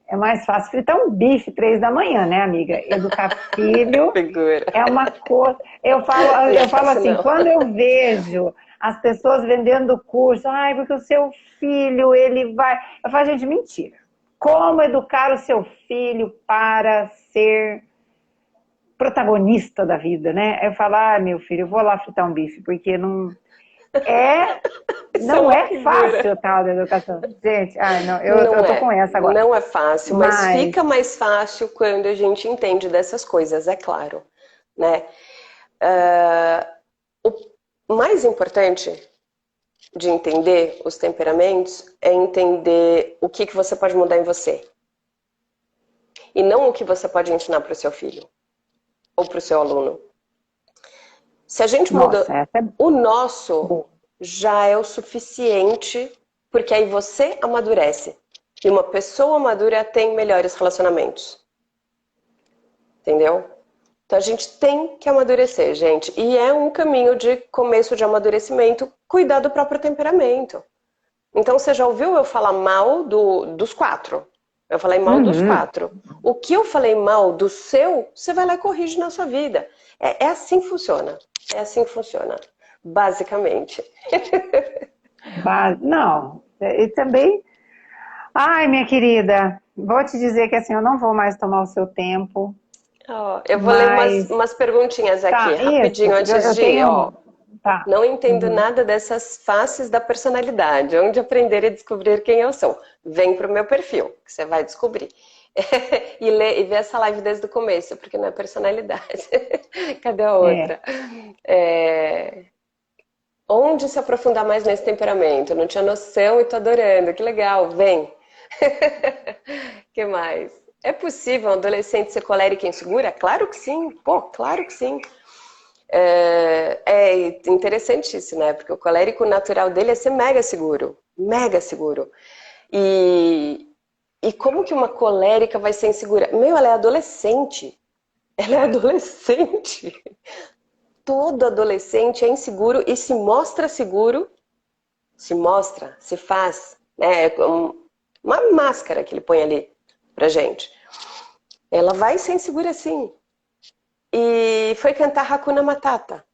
é mais fácil fritar um bife 3 da manhã, né, amiga? Educar filho Figura. é uma coisa. Não é Eu falo fácil, assim, não. quando eu vejo as pessoas vendendo curso, ai, porque o seu filho, ele vai. Eu falo, gente, mentira. Como educar o seu filho para ser protagonista da vida, né? Eu falo, ah, meu filho, eu vou lá fritar um bife, porque é, Isso é não uma é figura. fácil tal da educação. Gente, ai, não, Não eu tô com é. essa agora. Não é fácil, mas Mas, fica mais fácil quando a gente entende dessas coisas, é claro, né? O mais importante de entender os temperamentos é entender o que você pode mudar em você. E não o que você pode ensinar para o seu filho ou para o seu aluno. Se a gente muda nossa, essa é o nosso, boa. já é o suficiente, porque aí você amadurece. E uma pessoa madura tem melhores relacionamentos. Entendeu? Então a gente tem que amadurecer, gente. E é um caminho de começo de amadurecimento, cuidar do próprio temperamento. Então você já ouviu eu falar mal dos 4? Eu falei mal dos 4. O que eu falei mal do seu, você vai lá e corrige na sua vida. É assim que funciona. É assim que funciona, basicamente. Não, e também... Ai, minha querida, vou te dizer que assim, eu não vou mais tomar o seu tempo, Eu vou ler mas... umas perguntinhas aqui, Tá, isso, rapidinho, antes eu de ir. Ó, tenho... Tá. não entendo nada dessas faces da personalidade. Onde aprender e descobrir quem eu sou? Vem pro meu perfil, que você vai descobrir. E ver essa live desde o começo, porque não é personalidade. Cadê a outra? Onde se aprofundar mais nesse temperamento? Eu não tinha noção e tô adorando. Que legal, vem. Que mais? É possível um adolescente ser colérico e insegura? Claro que sim. Pô, claro que sim. É interessante isso, né? Porque o colérico natural dele é ser mega seguro. Mega seguro. E como que uma colérica vai ser insegura? Meu, ela é adolescente. Ela é adolescente. Todo adolescente é inseguro e se mostra seguro, se faz, né? É uma máscara que ele põe ali pra gente. Ela vai ser insegura sim. E foi cantar Hakuna Matata.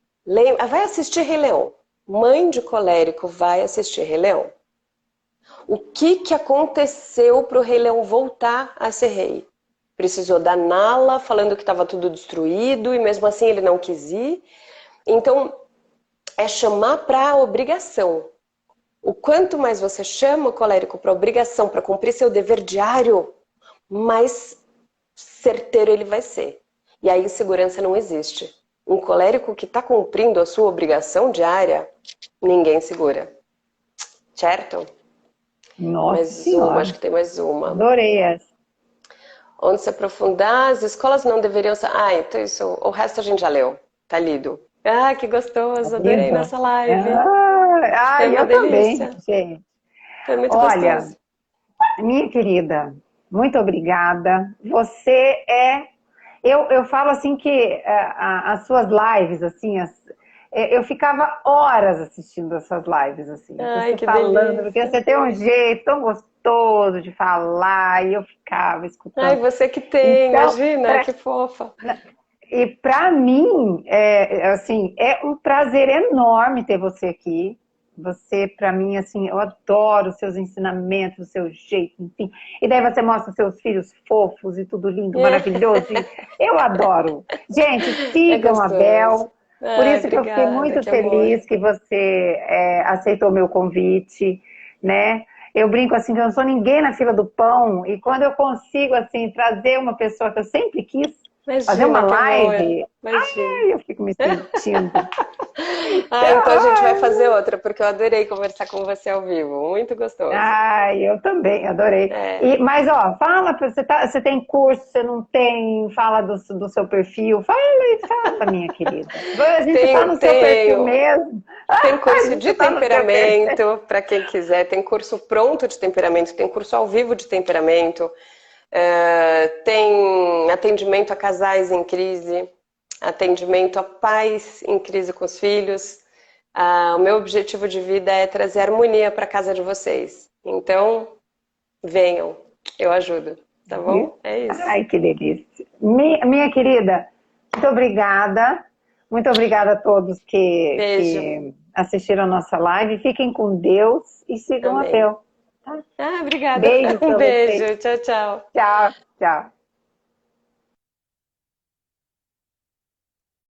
Vai assistir Rei Leão. Mãe de colérico vai assistir Rei Leão. O que aconteceu para o Rei Leão voltar a ser rei? Precisou da Nala falando que estava tudo destruído e mesmo assim ele não quis ir. Então, é chamar para a obrigação. O quanto mais você chama o colérico para obrigação, para cumprir seu dever diário, mais certeiro ele vai ser. E aí insegurança não existe. Um colérico que está cumprindo a sua obrigação diária, ninguém segura. Certo? Nossa mais Senhora. uma, acho que tem mais uma. Adorei essa. Onde se aprofundar, as escolas não deveriam... então isso, o resto a gente já leu. Tá lido. Que gostoso, adorei nossa live. Foi uma Eu delícia. também, gente. Foi muito Olha, gostoso. minha querida, muito obrigada. Você é... Eu falo assim que as suas lives, assim, eu ficava horas assistindo essas lives, assim. Ai, Você que falando, delícia. porque você tem um jeito tão gostoso de falar, e eu ficava Ai, escutando. você que tem, Então, imagina, que fofa. e para mim, assim, é um prazer enorme ter você aqui. Você, para mim, assim, eu adoro os seus ensinamentos, o seu jeito, enfim. E daí você mostra os seus filhos fofos e tudo lindo, maravilhoso. E eu adoro. Gente, É sigam a gostoso. Bel. Por Ai, isso que eu fiquei obrigada, muito que amor. feliz que você aceitou meu convite, né? Eu brinco assim que eu não sou ninguém na fila do pão. E quando eu consigo, assim, trazer uma pessoa que eu sempre quis fazer uma Imagina, que amor. live, Imagina. eu fico me sentindo. Então a gente vai Então, fazer outra, porque eu adorei conversar com você ao vivo. Muito gostoso. eu também, adorei. É. Mas, ó, fala, você tem curso, você não tem, fala do seu perfil, fala, minha querida. A gente tá no seu perfil Tenho. mesmo. Tem A curso de gente tá no seu perfil. temperamento, para quem quiser. Tem curso pronto de temperamento, tem curso ao vivo de temperamento. Tem atendimento a casais em crise, atendimento a pais em crise com os filhos. O meu objetivo de vida é trazer harmonia para a casa de vocês. Então, venham, eu ajudo, tá bom? É isso. Ai, que delícia. Minha querida, muito obrigada. Muito obrigada a todos Beijo. que assistiram a nossa live. Fiquem com Deus e sigam a Amém. Bel. Tá? Obrigada. Beijo Um para vocês. beijo. Tchau, tchau. Tchau, tchau.